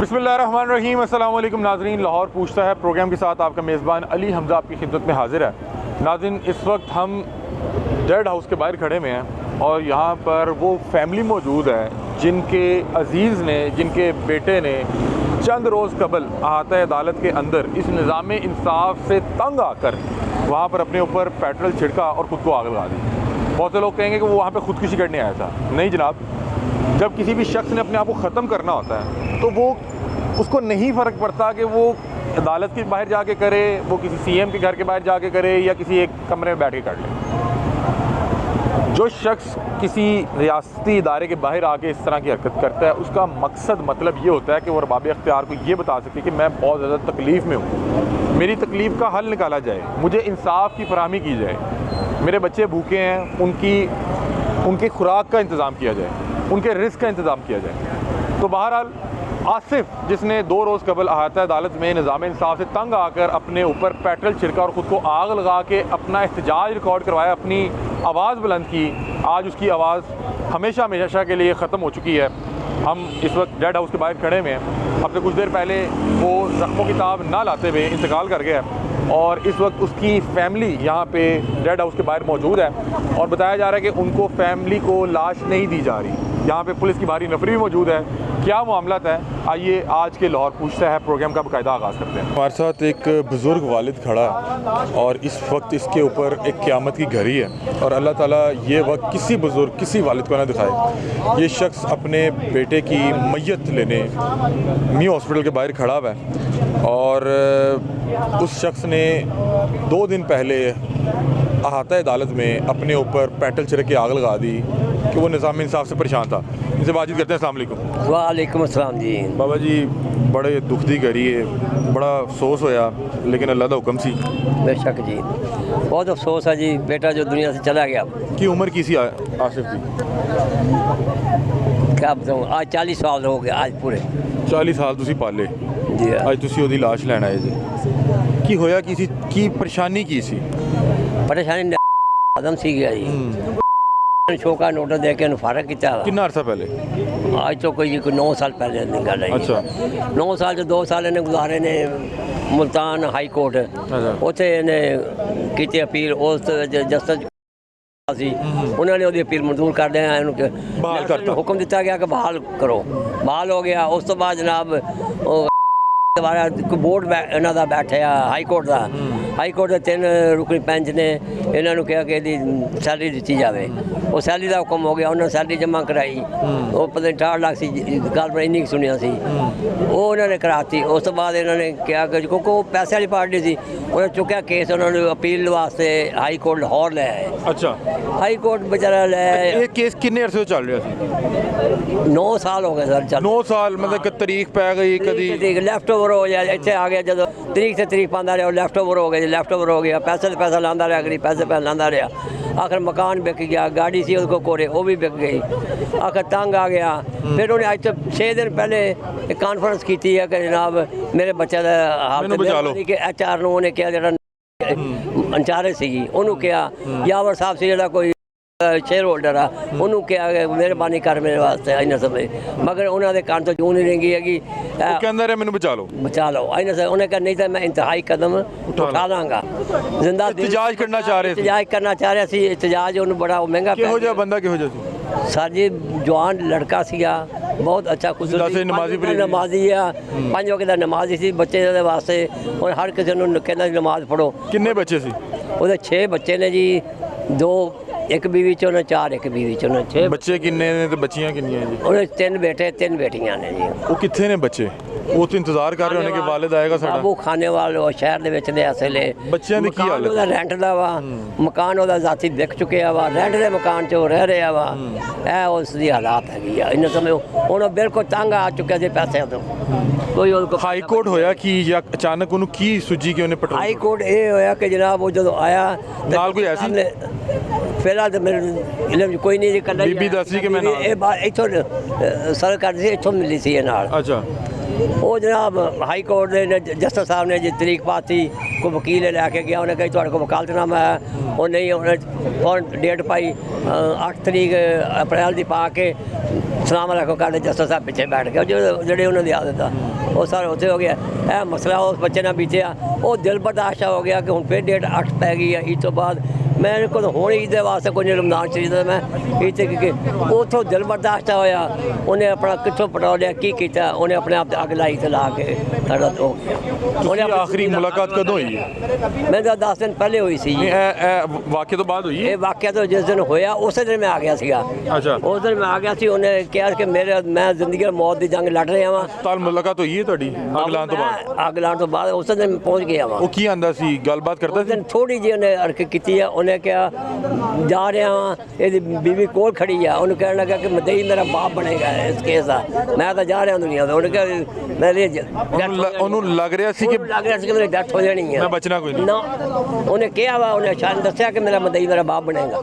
बिस्मिल्लाहिर्रहमानिर्रहीम। अस्सलाम वालेकुम नाज़रीन। लाहौर पूछता है प्रोग्राम के साथ आपका मेज़बान अली हमज़ा आपकी खिदमत में हाजिर है। नाज़रीन, इस वक्त हम डेड हाउस के बाहर खड़े हुए हैं और यहाँ पर वो फैमिली मौजूद है जिनके अजीज़ ने, जिनके बेटे ने चंद रोज़ कबल अहाता अदालत के अंदर इस निज़ाम इंसाफ से तंग आकर वहाँ पर अपने ऊपर पेट्रोल छिड़का और ख़ुद को आग लगा दी। बहुत से लोग कहेंगे कि वो वहाँ पर ख़ुदकुशी करने आया था। नहीं जनाब, जब किसी भी शख्स ने अपने आप को ख़त्म करना होता है तो वो उसको नहीं फ़र्क पड़ता कि वो अदालत के बाहर जाके करे, वो किसी सीएम के घर के बाहर जाके करे या किसी एक कमरे में बैठ के कर ले। जो शख्स किसी रियासती इदारे के बाहर आके इस तरह की हरकत करता है, उसका मकसद मतलब ये होता है कि वो रबाब इख्तियार को ये बता सके कि मैं बहुत ज़्यादा तकलीफ़ में हूँ, मेरी तकलीफ़ का हल निकाला जाए, मुझे इंसाफ की फराहमी की जाए, मेरे बच्चे भूखे हैं, उनकी खुराक का इंतज़ाम किया जाए, उनके रिस्क का इंतज़ाम किया जाए। तो बहरहाल आसिफ, जिसने 2 रोज़ कबल अहाता अदालत में निज़ाम इंसाफ से तंग आकर अपने ऊपर पेट्रोल छिड़का और ख़ुद को आग लगा के अपना एहतजाज रिकॉर्ड करवाया, अपनी आवाज़ बुलंद की, आज उसकी आवाज़ हमेशा हमेशा के लिए ख़त्म हो चुकी है। हम इस वक्त डेड हाउस के बाहर खड़े हुए हैं। अब से कुछ देर पहले वो ज़ख्मों की ताब ना लाते हुए इंतकाल कर गया और इस वक्त उसकी फ़ैमिली यहाँ पे डेड हाउस के बाहर मौजूद है और बताया जा रहा है कि उनको फ़ैमिली को लाश नहीं दी जा रही। यहाँ पे पुलिस की भारी नफरी भी मौजूद है। क्या मामला है, आइए आज के लाहौर पूछता है प्रोग्राम का बाकायदा आगाज़ करते हैं। हमारे साथ एक बुज़ुर्ग वालिद खड़ा है और इस वक्त इसके ऊपर एक क़यामत की घड़ी है और अल्लाह ताला ये वक्त किसी बुज़ुर्ग, किसी वालिद को ना दिखाए। ये शख्स अपने बेटे की मैयत लेने न्यू हॉस्पिटल के बाहर खड़ा हुआ है और उस शख्स ने 2 दिन पहले अहाता अदालत में अपने ऊपर पेट्रोल छिड़क के आग लगा दी कि वो निज़ाम इंसाफ से परेशान था। इनसे बातचीत करते हैं। अस्सलाम वालेकुम। वालेकुम अस्सलाम जी। बाबा जी, बड़े दुख दी करी है, बड़ा अफसोस होया, लेकिन अल्लाह का हुक्म सी। बेशक जी, बहुत अफसोस है जी, बेटा जो दुनिया से चला गया। की उम्र की सी आसिफ की? क्या बताऊँ, आज 40 साल हो गए आज पूरे। 40 साल तुसी पाले जी। आज तुसी ओदी लाश लैन आए जी। की होया की सी, की परेशानी की सी? परेशानी आदम सी गया जी। शोका नोटिस दे के फारग किया। कितना अरसा पहले? आज तो कोई 9 साल पहले निकल रही। अच्छा। 9 साल जो 2 साल इन्हें गुजारे ने मुल्तान हाई कोर्ट, उत्थे इन्हें की अपील, उस जस्टिस सी उन्होंने वो अपील मंजूर कर दिया, बहाल करता, हुक्म दिता गया कि बहाल करो। बहाल हो गया। उस तो बाद जनाब बोर्ड इन्हों का बैठे हाई कोर्ट का, हाई कोर्ट के 3 रुकनी बेंच ने इन्होंने कहा कि यदि सैलरी दी जाए। वो सैलरी का हुक्म हो गया, उन्होंने सैलरी जमा कराई। वो पता नहीं 68 लाख सी गल पर इन्नी सुनिया सी, वो उन्होंने कराती। उस तो बाद इन्होंने कहा कि क्योंकि वो पैसे वाली पार्टी सी, उन्हें चुकया केस, उन्होंने अपील वास्ते हाई कोर्ट लाहौर ले आए। अच्छा। हाई कोर्ट बेचारा ले आए। ये केस किन्ने अरसे चल रहा सी? 9 साल हो गए सर। 9 साल मतलब कि तारीख पै गई, कभी लैफ्ट ओवर हो जाए, इतने आ गया जो तरीक से तरीक पाँदा रहा, लैफ्ट ओवर हो गया, लैफ्ट ओवर हो गया, पैसे पैसा लाता रहा, गरीब पैसे लाता रहा। आखिर मकान बिक गया, गाड़ी सी उसको कोरे वो भी बिक गई। आखिर तंग आ गया। फिर उन्हें आज तो 6 दिन पहले एक कॉन्फ्रेंस की थी कि जनाब मेरे बच्चे का हालत कि HR ने उन्हें किया, जो अंचारे सी उन्होंने किया, यावर साहब से जो कोई शेयर होल्डर आ, उन्होंने कहा मेहरबानी कर मेरे वास्ते इन्हें समय, मगर उन्होंने कान तो जून ही रहेंगी है कि मैनू बचा लो इन्हें से। उन्हें कहा नहीं तो मैं इंतहाई कदम उठा लाँगा। जिंदा एहतजाज करना चाह रहे थे। एहतजाज करना चाह रहे सी। एहतजाज उन्हें बड़ा महंगा पै बंदा किहो जिहा सर जी, जवान लड़का सीगा, बहुत अच्छा नमाजी है, 5 वक्त नमाजी सी बच्चे वास्ते, और हर किसी ने कहना नमाज पढ़ो। किन्ने बच्चे सी? वो 6 बच्चे ने जी, 2 एक बीवी चो ने, 4 एक बीवी चो ने। 6 बच्चे किन्ने ने ते बच्चियां किन्नियां जी? उन्हें 3 बेटे 3 बेटियां ने जी। वो कित्थे ने बच्चे? वो तो इंतजार कर रहे होने के वालिद आएगा साडा। वो खाने वाले शहर दे विच ने असले बच्चियां दी की हालत? रेंट दा वा मकान, ओदा जाती बिक चुकिया वा, रेंट दे मकान च रह रहा वा। ए उस दी हालात हैगी आ। इन्हें समय उन्हें बिल्कुल तंग आ चुका सी पैसे तो। कोई हाई कोर्ट होया कि या अचानक उन्हें की सूझी कि उन्हें पेट्रोल? हाई कोर्ट ये होया कि जनाब वो जो आया नाल कोई ऐसी फिलहाल तो मेरे इलम कोई नहीं जी। कल बीबी दसी कि मैं इथों सरकार सी इथों मिली सी नाल। अच्छा। वो जनाब हाई कोर्ट ने जस्टिस साहब ने जी तरीक पाती, को वकील लैके गया, उन्हें कही थोड़े को वकालतनामा है, वो नहीं, उन्हें डेट पाई 8 तरीक अप्रैल की पा के ਸਲਾਮ ਅਲੈਕੁਮ ਕਰਦੇ ਜੱਸਾ ਸਾਹਿਬ ਪਿੱਛੇ ਬੈਠ ਕੇ ਜਿਹੜੇ ਉਹਨਾਂ ਦੀ ਆਦਤ ਆ ਉਹ ਸਾਰੇ ਉੱਥੇ ਹੋ ਗਿਆ। ਇਹ ਮਸਲਾ ਉਸ ਬੱਚੇ ਨਾਲ ਬੀਤਿਆ, ਉਹ ਦਿਲ ਬਰਦਾਸ਼ਤ ਹੋ ਗਿਆ ਕਿ ਹੁਣ ਫਿਰ ਡੇਟ 8 ਪੈ ਗਈ ਆ। ਇਸ ਤੋਂ ਬਾਅਦ ਮੇਰੇ ਕੋਲ ਹੁਣ ਈਦ ਦੇ ਵਾਸਤੇ ਕੋਈ ਰਮਜ਼ਾਨ ਸ਼ਰੀਫ ਦਾ ਮੈਂ ਇੱਥੇ ਕਿ ਉੱਥੋਂ ਦਿਲ ਬਰਦਾਸ਼ਤ ਹੋਇਆ, ਉਹਨੇ ਆਪਣਾ ਕਿੱਥੋਂ ਪਟਾ ਲਿਆ ਕੀ ਕੀਤਾ, ਉਹਨੇ ਆਪਣੇ ਆਪ ਤੇ ਅੱਗ ਲਾਈ ਤੇ ਲਾ ਕੇ ਸਾਡਾ ਹੋ ਗਿਆ। ਉਹਨੇ ਆਖਰੀ ਮੁਲਾਕਾਤ ਕਦੋਂ ਹੋਈ ਹੈ? ਮੈਂ ਤਾਂ 10 ਦਿਨ ਪਹਿਲੇ ਹੋਈ ਸੀ। ਇਹ ਵਾਕਿਆ ਤੋਂ ਬਾਅਦ ਹੋਈ? ਇਹ ਵਾਕਿਆ ਤੋਂ ਜਿਸ ਦਿਨ ਹੋਇਆ ਉਸੇ ਦਿਨ ਮੈਂ ਆ ਗਿਆ ਸੀਗਾ। ਅੱਛਾ, ਉਸ ਦਿਨ ਮੈਂ ਆ ਗਿਆ ਸੀ। ਉਹਨੇ ਕਿਹਾ ਕਿ ਮੈਂ ਜ਼ਿੰਦਗੀ ਔਰ ਮੌਤ ਦੀ ਜੰਗ ਲੜ ਰਿਹਾ ਵਾਂ। ਹਸਪਤਾਲ ਮੁਲਾਕਾਤ ਹੋਈ ਹੈ ਤੁਹਾਡੀ ਅੱਗ ਲਾਉਣ ਤੋਂ ਬਾਅਦ? ਅੱਗ ਲਾਉਣ ਤੋਂ ਬਾਅਦ ਉਸੇ ਦਿਨ ਪਹੁੰਚ ਗਿਆ ਵਾਂ। ਉਹ ਕੀ ਆਂਦਾ ਸੀ, ਗੱਲਬਾਤ ਕਰਦਾ ਸੀ? ਥੋੜੀ ਜਿਹੀ ਉਹਨੇ ਅਰਕ ਕੀਤੀ ਆ। ਉਹਨੇ ਕਿਹਾ ਜਾ ਰਿਹਾ ਵਾਂ, ਇਹਦੀ ਬੀਵੀ ਕੋਲ ਖੜੀ ਆ। ਉਹਨੂੰ ਕਹਿਣ ਲੱਗਾ ਕਿ ਮਦਈ ਮੇਰਾ ਬਾਪ ਬਣੇਗਾ ਇਸ ਕੇਸ ਦਾ, ਮੈਂ ਤਾਂ ਜਾ ਰਿਹਾ ਦੁਨੀਆ ਤੋਂ। ਉਹਨੇ ਕਿਹਾ ਉਹਨੂੰ ਲੱਗ ਰਿਹਾ ਸੀ ਕਿ ਮੇਰੀ ਡੈਥ ਹੋ ਜਾਣੀ ਹੈ, ਮੈਂ ਬਚਣਾ ਕੋਈ ਨਹੀਂ ਨਾ। ਉਹਨੇ ਕਿਹਾ ਵਾ, ਉਹਨੇ ਸ਼ਾਇਦ ਦੱਸਿਆ ਕਿ ਮੇਰਾ ਮਦਈ ਮੇਰਾ ਬਾਪ ਬਣੇਗਾ।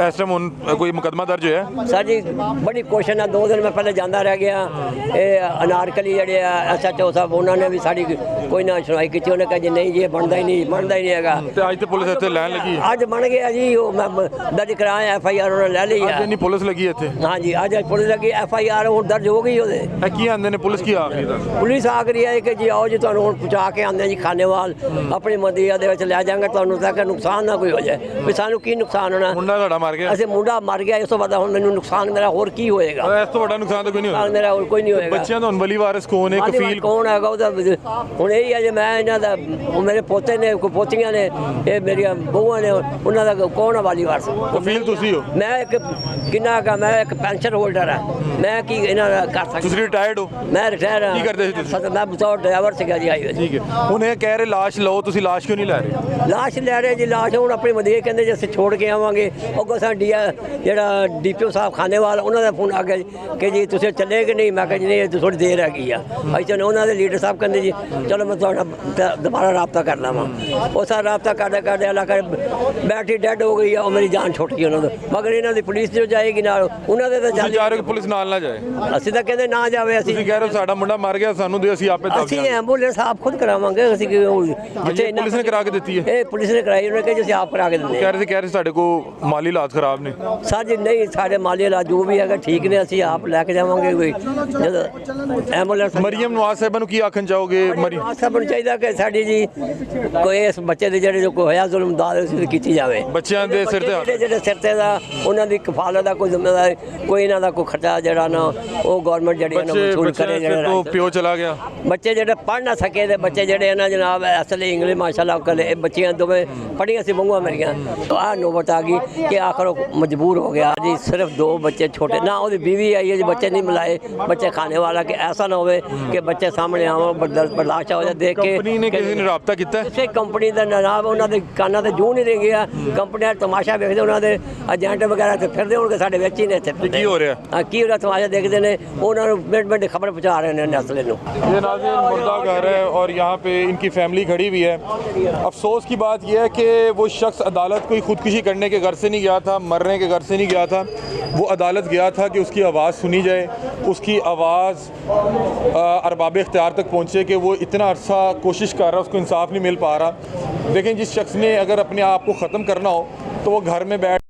ਇਸ ਟਾਈਮ ਹੁਣ ਕੋਈ ਮੁਕੱਦਮਾ ਦਰਜ ਹੋਇਆ? ਸਰ ਜੀ ਬੜੀ ਕੋਸ਼ਿਸ਼ ਨਾਲ 2 ਦਿਨ ਮੈਂ ਪਹਿਲੇ ਜਾਂਦਾ ਰਹਿ ਗਿਆ। ਇਹ ਅਨਾਰਕਲੀ ਜਿਹੜੇ ਆ SHO ਸਾਹਿਬ, ਉਹਨਾਂ ਨੇ ਵੀ ਸਾਡੀ ਕੋਈ ਨਾ ਸੁਣਵਾਈ ਕੀਤੀ। ਉਹਨੇ ਕਿਹਾ ਜੀ ਨਹੀਂ ਜੀ ਇਹ ਬਣਦਾ ਹੀ ਨਹੀਂ ਹੈਗਾ। ਤੇ ਅੱਜ ਤੇ ਪੁਲਿਸ ਇੱਥੇ ਲੈਣ ਲੱਗੀ? ਅੱਜ ਬਣ ਗਿਆ ਜੀ, ਉਹ ਮੈਂ ਦਰਜ ਕਰਾਇਆ FIR ਉਹਨਾਂ ਲੈ ਲਈ ਆ। ਨਹੀਂ ਪੁਲਿਸ ਲੱਗੀ ਇੱਥੇ? ਹਾਂਜੀ ਅੱਜ ਪੁਲਿਸ ਲੱਗੀ, FIR ਹੁਣ ਦਰਜ ਹੋ ਗਈ ਉਹਦੇ। ਇਹ ਕੀ ਆਂਦੇ ਨੇ ਪੁਲਿਸ? ਕੀ ਆਖਰੀ ਦਾ ਪੁਲਿਸ ਆਖ ਰਹੀ ਹੈ ਕਿ ਜੀ ਆਓ ਜੀ ਤੁਹਾਨੂੰ ਹੁਣ ਪਹੁੰਚਾ ਕੇ ਆਉਂਦੇ ਜੀ ਖਾਨੇਵਾਲ, ਆਪਣੀ ਮਦੀਆ ਦੇ ਵਿੱਚ ਲੈ ਜਾਵਾਂਗੇ ਤੁਹਾਨੂੰ, ਤਾਂ ਕਿ ਨੁਕਸਾਨ ਨਾ ਕੋਈ ਹੋ ਜਾਏ। ਵੀ ਸਾਨੂੰ ਕੀ ਨੁਕਸਾਨ ਹੋਣਾ? ਮੁੰਡਾ ਤੁਹਾਡਾ ਮਰ ਗਿਆ? ਅਸੀਂ ਮੁੰਡਾ ਮਰ ਗਿਆ, ਇਸ ਤੋਂ ਬਾਅਦ ਹੁਣ ਮੈਨੂੰ ਨੁਕਸਾਨ ਮੇਰਾ ਹੋਰ ਕੀ ਹੋਏਗਾ? ਇਸ ਤੋਂ ਵੱਡਾ ਨੁਕਸਾਨ ਤਾਂ ਕੋਈ ਨਹੀਂ ਹੋਇਆ ਮੇਰਾ ਹੋਰ ਕੋਈ ਨਹੀਂ ਹੋਏਗਾ। ਬੱਚਿਆਂ ਦਾ ਹੁਣ ਵਲੀ ਵਾਰਿਸ ਕੌਣ ਹੈ? ਕਫੀਲ ਕੌਣ ਹੈਗਾ ਉਹਦਾ? ਹੁਣ ਇਹੀ ਹੈ ਜੇ ਮੈਂ ਇਹਨਾਂ ਦਾ, ਮੇਰੇ ਪੋਤੇ ਨੇ, ਕੋਈ ਪੋਤੀਆਂ ਨੇ, ਇਹ ਮੇਰੀਆਂ ਬਹੂਆਂ ਨੇ, ਉਹਨਾਂ ਦਾ ਕੌਣ ਹੈ ਵਾਲੀ ਵਾਰਸ? ਕਫੀਲ ਤੁਸੀਂ ਹੋ? ਮੈਂ ਇੱਕ ਕਿੰਨਾ ਕਾ, ਮੈਂ ਇੱਕ ਪੈਨਸ਼ਨ ਹੋਲਡਰ ਹਾਂ। ਮੈਂ ਕੀ ਇਹਨਾਂ ਦਾ ਕਰ ਸਕਦਾ? ਤੁਸੀਂ ਰਿਟਾਇਰਡ ਹੋ? ਮੈਂ ਰਿਟਾਇਰ ਹਾਂ। ਕੀ ਕਰਦੇ ਸੀ ਤੁਸੀਂ? ਮੈਂ ਬਤੌਰ ਡਰਾਈਵਰ ਸੀਗਾ ਜੀ ਹਾਈਵੇ। ਠੀਕ ਹੈ, ਹੁਣ ਇਹ ਕਹਿ ਰਹੇ ਲਾਸ਼ ਲਓ, ਤੁਸੀਂ ਲਾਸ਼ ਕਿਉਂ ਨਹੀਂ ਲੈ ਰਹੇ? ਲਾਸ਼ ਲੈ ਰਹੇ ਜੀ, ਲਾਸ਼ ਹੁਣ ਆਪਣੀ ਮਦੀਏ ਕਹਿੰਦੇ ਜੀ ਅਸੀਂ ਛੋੜ ਕੇ ਆਵਾਂਗੇ। ਅੱਗੋਂ ਸਾਡਾ ਜਿਹੜਾ DPO ਸਾਹਿਬ ਖਾਨੇਵਾਲ, ਉਹਨਾਂ ਦਾ ਫੋਨ ਆ ਗਿਆ ਜੀ ਕਿ ਜੀ ਤੁਸੀਂ ਚੱਲੇ ਕਿ ਨਹੀਂ? ਮੈਂ ਕਿਹਾ ਜੀ ਨਹੀਂ, ਥੋੜੀ ਦੇਰ ਹੈਗੀ ਆ। ਅੱਛਾ, ਉਹਨਾਂ ਦੇ ਲੀਡਰ ਸਾਹਿਬ ਕਹਿੰਦੇ ਜੀ ਚਲੋ ਮੈਂ ਤੁਹਾਡਾ ਦੁਬਾਰਾ ਰਾਬਤਾ ਕਰ ਲਵਾਂ। ਉਹ ਸਾਰਾ ਰਾਬਤਾ ਕਰਦੇ ਅੱਲਾ ਕਰ ਬੈਟਰੀ ਡੈਡ ਹੋ ਗਈ ਆ, ਉਹ ਮੇਰੀ ਜਾਨ ਛੁੱਟ ਗਈ ਉਹਨਾਂ ਤੋਂ। ਮਗਰ ਇਹਨਾਂ ਦੀ ਪੁਲਿਸ ਜੋ ਜਾਏਗੀ ਨਾਲ, ਉਹਨਾਂ ਦੇ ਤਾਂ ਤੁਸੀਂ ਜਾ ਰਹੇ ਹੋ ਕਿ ਪੁਲਿਸ ਨਾਲ ਨਾ ਜਾਏ? ਅਸੀਂ ਤਾਂ ਕਹਿੰਦੇ ਨਾ ਜਾਵੇ। ਅਸੀਂ ਤੁਸੀਂ ਕਹਿ ਰਹੇ ਹੋ ਸਾਡਾ ਮੁੰਡਾ ਮਰ ਗਿਆ, ਸਾਨੂੰ ਦੇ ਅਸੀਂ ਆਪੇ ਦੱਸ ਅਸੀਂ ਐਂਬੂਲੈਂਸ ਆਪ ਖੁਦ ਕਰਾਵਾਂਗੇ। ਅਸੀਂ ਜਿੱਥੇ ਪੁਲਿਸ ਨੇ ਕਰਾ ਕੇ ਦਿੱਤੀ ਹੈ? ਇਹ ਪੁਲਿਸ ਨੇ ਕਰਾਈ, ਉਹਨੇ ਕਿਹਾ ਜੀ ਅਸੀਂ ਆਪ ਕਰਾ ਕੇ ਦਿੰਦੇ। ਕਹਿ ਰਹੇ ਸਾਡੇ ਕੋਲ ਮਾਲੀ ਹਾਲਾਤ ਖਰਾਬ ਨੇ। ਸਰ ਜੀ ਨਹੀਂ, ਸਾਡੇ ਮਾਲੀ ਹਾਲਾਤ ਜੋ ਵੀ ਹੈਗਾ ਠੀਕ ਨੇ, ਅਸੀਂ ਆਪ ਲੈ ਕੇ ਜਾਵਾਂਗੇ। ਕੋਈ ਜਦੋਂ ਐਂਬੂਲੈਂਸ ਮਰੀਮ ਨਵਾਜ਼ ਸਾਹਿਬਾਂ ਨੂੰ ਕੀ ਆਖਣ ਚਾਹੋਗੇ? ਨਵਾਜ਼ ਸਾਹਿਬ ਨੂੰ ਚਾਹੀਦਾ ਕਿ ਸਾਡੀ ਜੀ ਕੋਈ ਇਸ ਬੱਚੇ ਦੇ ਜਿਹੜੇ ਜੋ ਕੋਈ ਹੋਇਆ ਜ਼ੁਲਮ ਦਾਦ ਕੀਤੀ ਜਾਵੇ। ਬੱਚਿਆਂ ਦੇ ਸਿਰ ਤੇ ਜਿਹੜੇ ਸਿਰ ਤੇ ਦਾ ਉਹਨਾਂ ਦੀ ਕਫਾਲਤ ਦਾ ਕੋਈ ਜ਼ਿੰਮੇਵਾਰ, ਕੋਈ ਇਹਨਾਂ ਦਾ ਕੋਈ ਖਰਚਾ ਜਿਹੜਾ ਨਾ ਉਹ ਗਵਰਨਮੈਂਟ ਜਿਹੜੀ ਇਹਨਾਂ ਨੂੰ ਵਸੂਲ ਕਰੇ। ਜਿਹੜਾ ਪਿਓ ਚਲਾ ਗਿਆ, ਬੱਚੇ ਜਿਹੜੇ ਪੜ੍ਹ ਨਾ ਸਕੇ ਤੇ ਬੱਚੇ ਜਿਹੜੇ ਇਹਨਾਂ ਜਨਾਬ ਅਸਲੀ ਇੰਗਲਿਸ਼ ਮਾਸ਼ਾਅੱਲਾ ਕਰੇ, ਇਹ ਬੱਚੀਆਂ ਦੋਵੇਂ ਪੜ੍ਹੀਆਂ ਸੀ ਬਹੂਆਂ ਮੇਰੀਆਂ। ਆਹ ਨੌਬਤ ਆ ਗਈ ਕਿ ਆਖਰ ਉਹ ਮਜਬੂਰ ਹੋ ਗਿਆ ਜੀ। ਸਿਰਫ 2 ਬੱਚੇ ਛੋਟੇ, ਨਾ ਉਹਦੀ ਬੀਵੀ ਆਈ ਹੈ ਜੀ, ਬੱਚੇ ਨਹੀਂ ਮਿਲਾਏ। ਬੱਚੇ ਖਾਣੇ ਵਾਲਾ ਕਿ ਐਸਾ ਨਾ ਹੋਵੇ ਕਿ ਬੱਚੇ ਸਾਹਮਣੇ ਆਉਣ ਬਰਦਾਸ਼ਤ ਹੋ ਜਾਏ ਦੇਖ ਕੇ। ਕੰਪਨੀ ਨੇ ਕਿਸੇ ਨੇ ਰਾਬਤਾ ਕੀਤਾ? ਕਿਸੇ ਕੰਪਨੀ ਦਾ ਜਨਾਬ ਉਹਨਾਂ ਦੇ ਕੰਨਾਂ ਤੇ ਜੂੰ ਨਹੀਂ ਰਿਹਾ। ਕੰਪਨੀ ਦਾ ਤਮਾਸ਼ਾ ਵੇਖਦੇ, ਉਹਨਾਂ ਦੇ ਏਜੰਟ ਵਗੈਰਾ ਤੇ ਫਿਰਦੇ ਹੋਣਗੇ ਸਾਡੇ ਵਿੱਚ ਹੀ ਨੇ ਇੱਥੇ। ਕੀ ਹੋ ਰਿਹਾ? ਕੀ ਹੋ ਰਿਹਾ ਤਮਾਸ਼ਾ ਦੇਖਦੇ ਨੇ, ਉਹਨਾਂ ਨੂੰ ਮਿੰਟ ਖਬਰ ਪਹੁੰਚਾ ਰਹੇ ਨੇ ਨਸਲੇ ਨੂੰ। ये नाज़रीन मुर्दा घर है और यहाँ पे इनकी फैमिली खड़ी हुई है। अफसोस की बात यह है कि वो शख्स अदालत कोई ख़ुदकुशी करने के घर से नहीं गया था, मरने के घर से नहीं गया था। वो अदालत गया था कि उसकी आवाज़ सुनी जाए, उसकी आवाज़ अरबाब इख्तियार तक पहुँचे कि वो इतना अरसा कोशिश कर रहा, उसको इंसाफ नहीं मिल पा रहा। देखें, जिस शख्स ने अगर अपने आप को ख़त्म करना हो तो वो घर में बैठ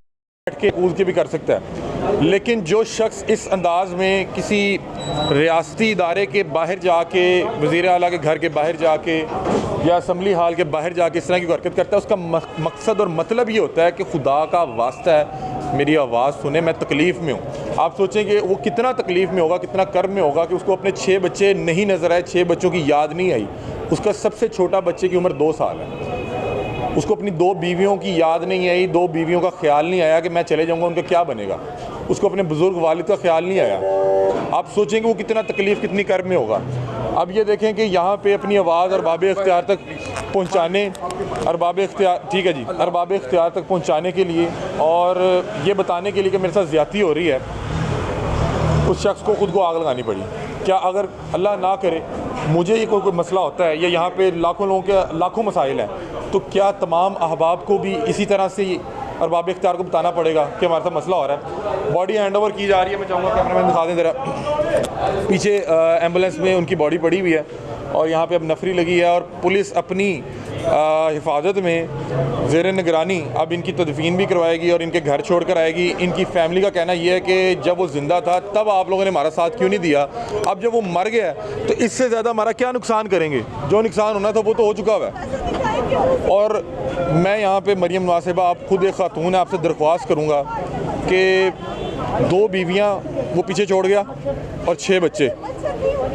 के कूद के भी कर सकता है, लेकिन जो शख्स इस अंदाज में किसी रियासती इदारे के बाहर जाके, वज़ीर आला के घर के बाहर जाके या असम्बली हाल के बाहर जाके इस तरह की हरकत करता है, उसका मकसद और मतलब ये होता है कि खुदा का वास्ता है मेरी आवाज़ सुने, मैं तकलीफ़ में हूँ। आप सोचें कि वो कितना तकलीफ़ में होगा, कितना कर्ब में होगा कि उसको अपने 6 बच्चे नहीं नज़र आए, 6 बच्चों की याद नहीं आई। उसका सबसे छोटा बच्चे की उम्र 2 साल है। उसको अपनी 2 बीवियों की याद नहीं आई, 2 बीवियों का ख्याल नहीं आया कि मैं चले जाऊंगा उनका क्या बनेगा। उसको अपने बुज़ुर्ग वालिद का ख्याल नहीं आया। आप सोचें कि वो कितना तकलीफ़, कितनी कर्ब में होगा। अब ये देखें कि यहाँ पे अपनी आवाज़ अरबाब इख्तियार तक पहुँचाने, अरबाब इख्तियार, ठीक है जी, अरबाब इख्तियार तक पहुँचाने के लिए और ये बताने के लिए कि मेरे साथ ज़्यादती हो रही है, उस शख्स को ख़ुद को आग लगानी पड़ी। क्या अगर अल्लाह ना करे मुझे ये कोई मसला होता है या यहाँ पे लाखों लोगों के लाखों मसाइल हैं, तो क्या तमाम अहबाब को भी इसी तरह से अरबाब इख्तियार को बताना पड़ेगा कि हमारे साथ मसला हो रहा है। बॉडी हैंड ओवर की जा रही है। मैं चाहूँगा कैमरामैन दिखा दें ज़रा, पीछे एम्बुलेंस में उनकी बॉडी पड़ी हुई है और यहाँ पे अब नफरी लगी है और पुलिस अपनी हिफाजत में ज़ेर निगरानी अब इनकी तदफीन भी करवाएगी और इनके घर छोड़ कर आएगी। इनकी फैमिली का कहना यह है कि जब वो ज़िंदा था तब आप लोगों ने हमारा साथ क्यों नहीं दिया, अब जब वो मर गया है तो इससे ज़्यादा हमारा क्या नुकसान करेंगे, जो नुकसान होना था वो तो हो चुका हुआ है। और मैं यहाँ पे मरियम नवाज साहिबा, आप खुद एक खातून है, आपसे दरख्वास्त करूँगा कि 2 बीवियाँ वो पीछे छोड़ गया और 6 बच्चे,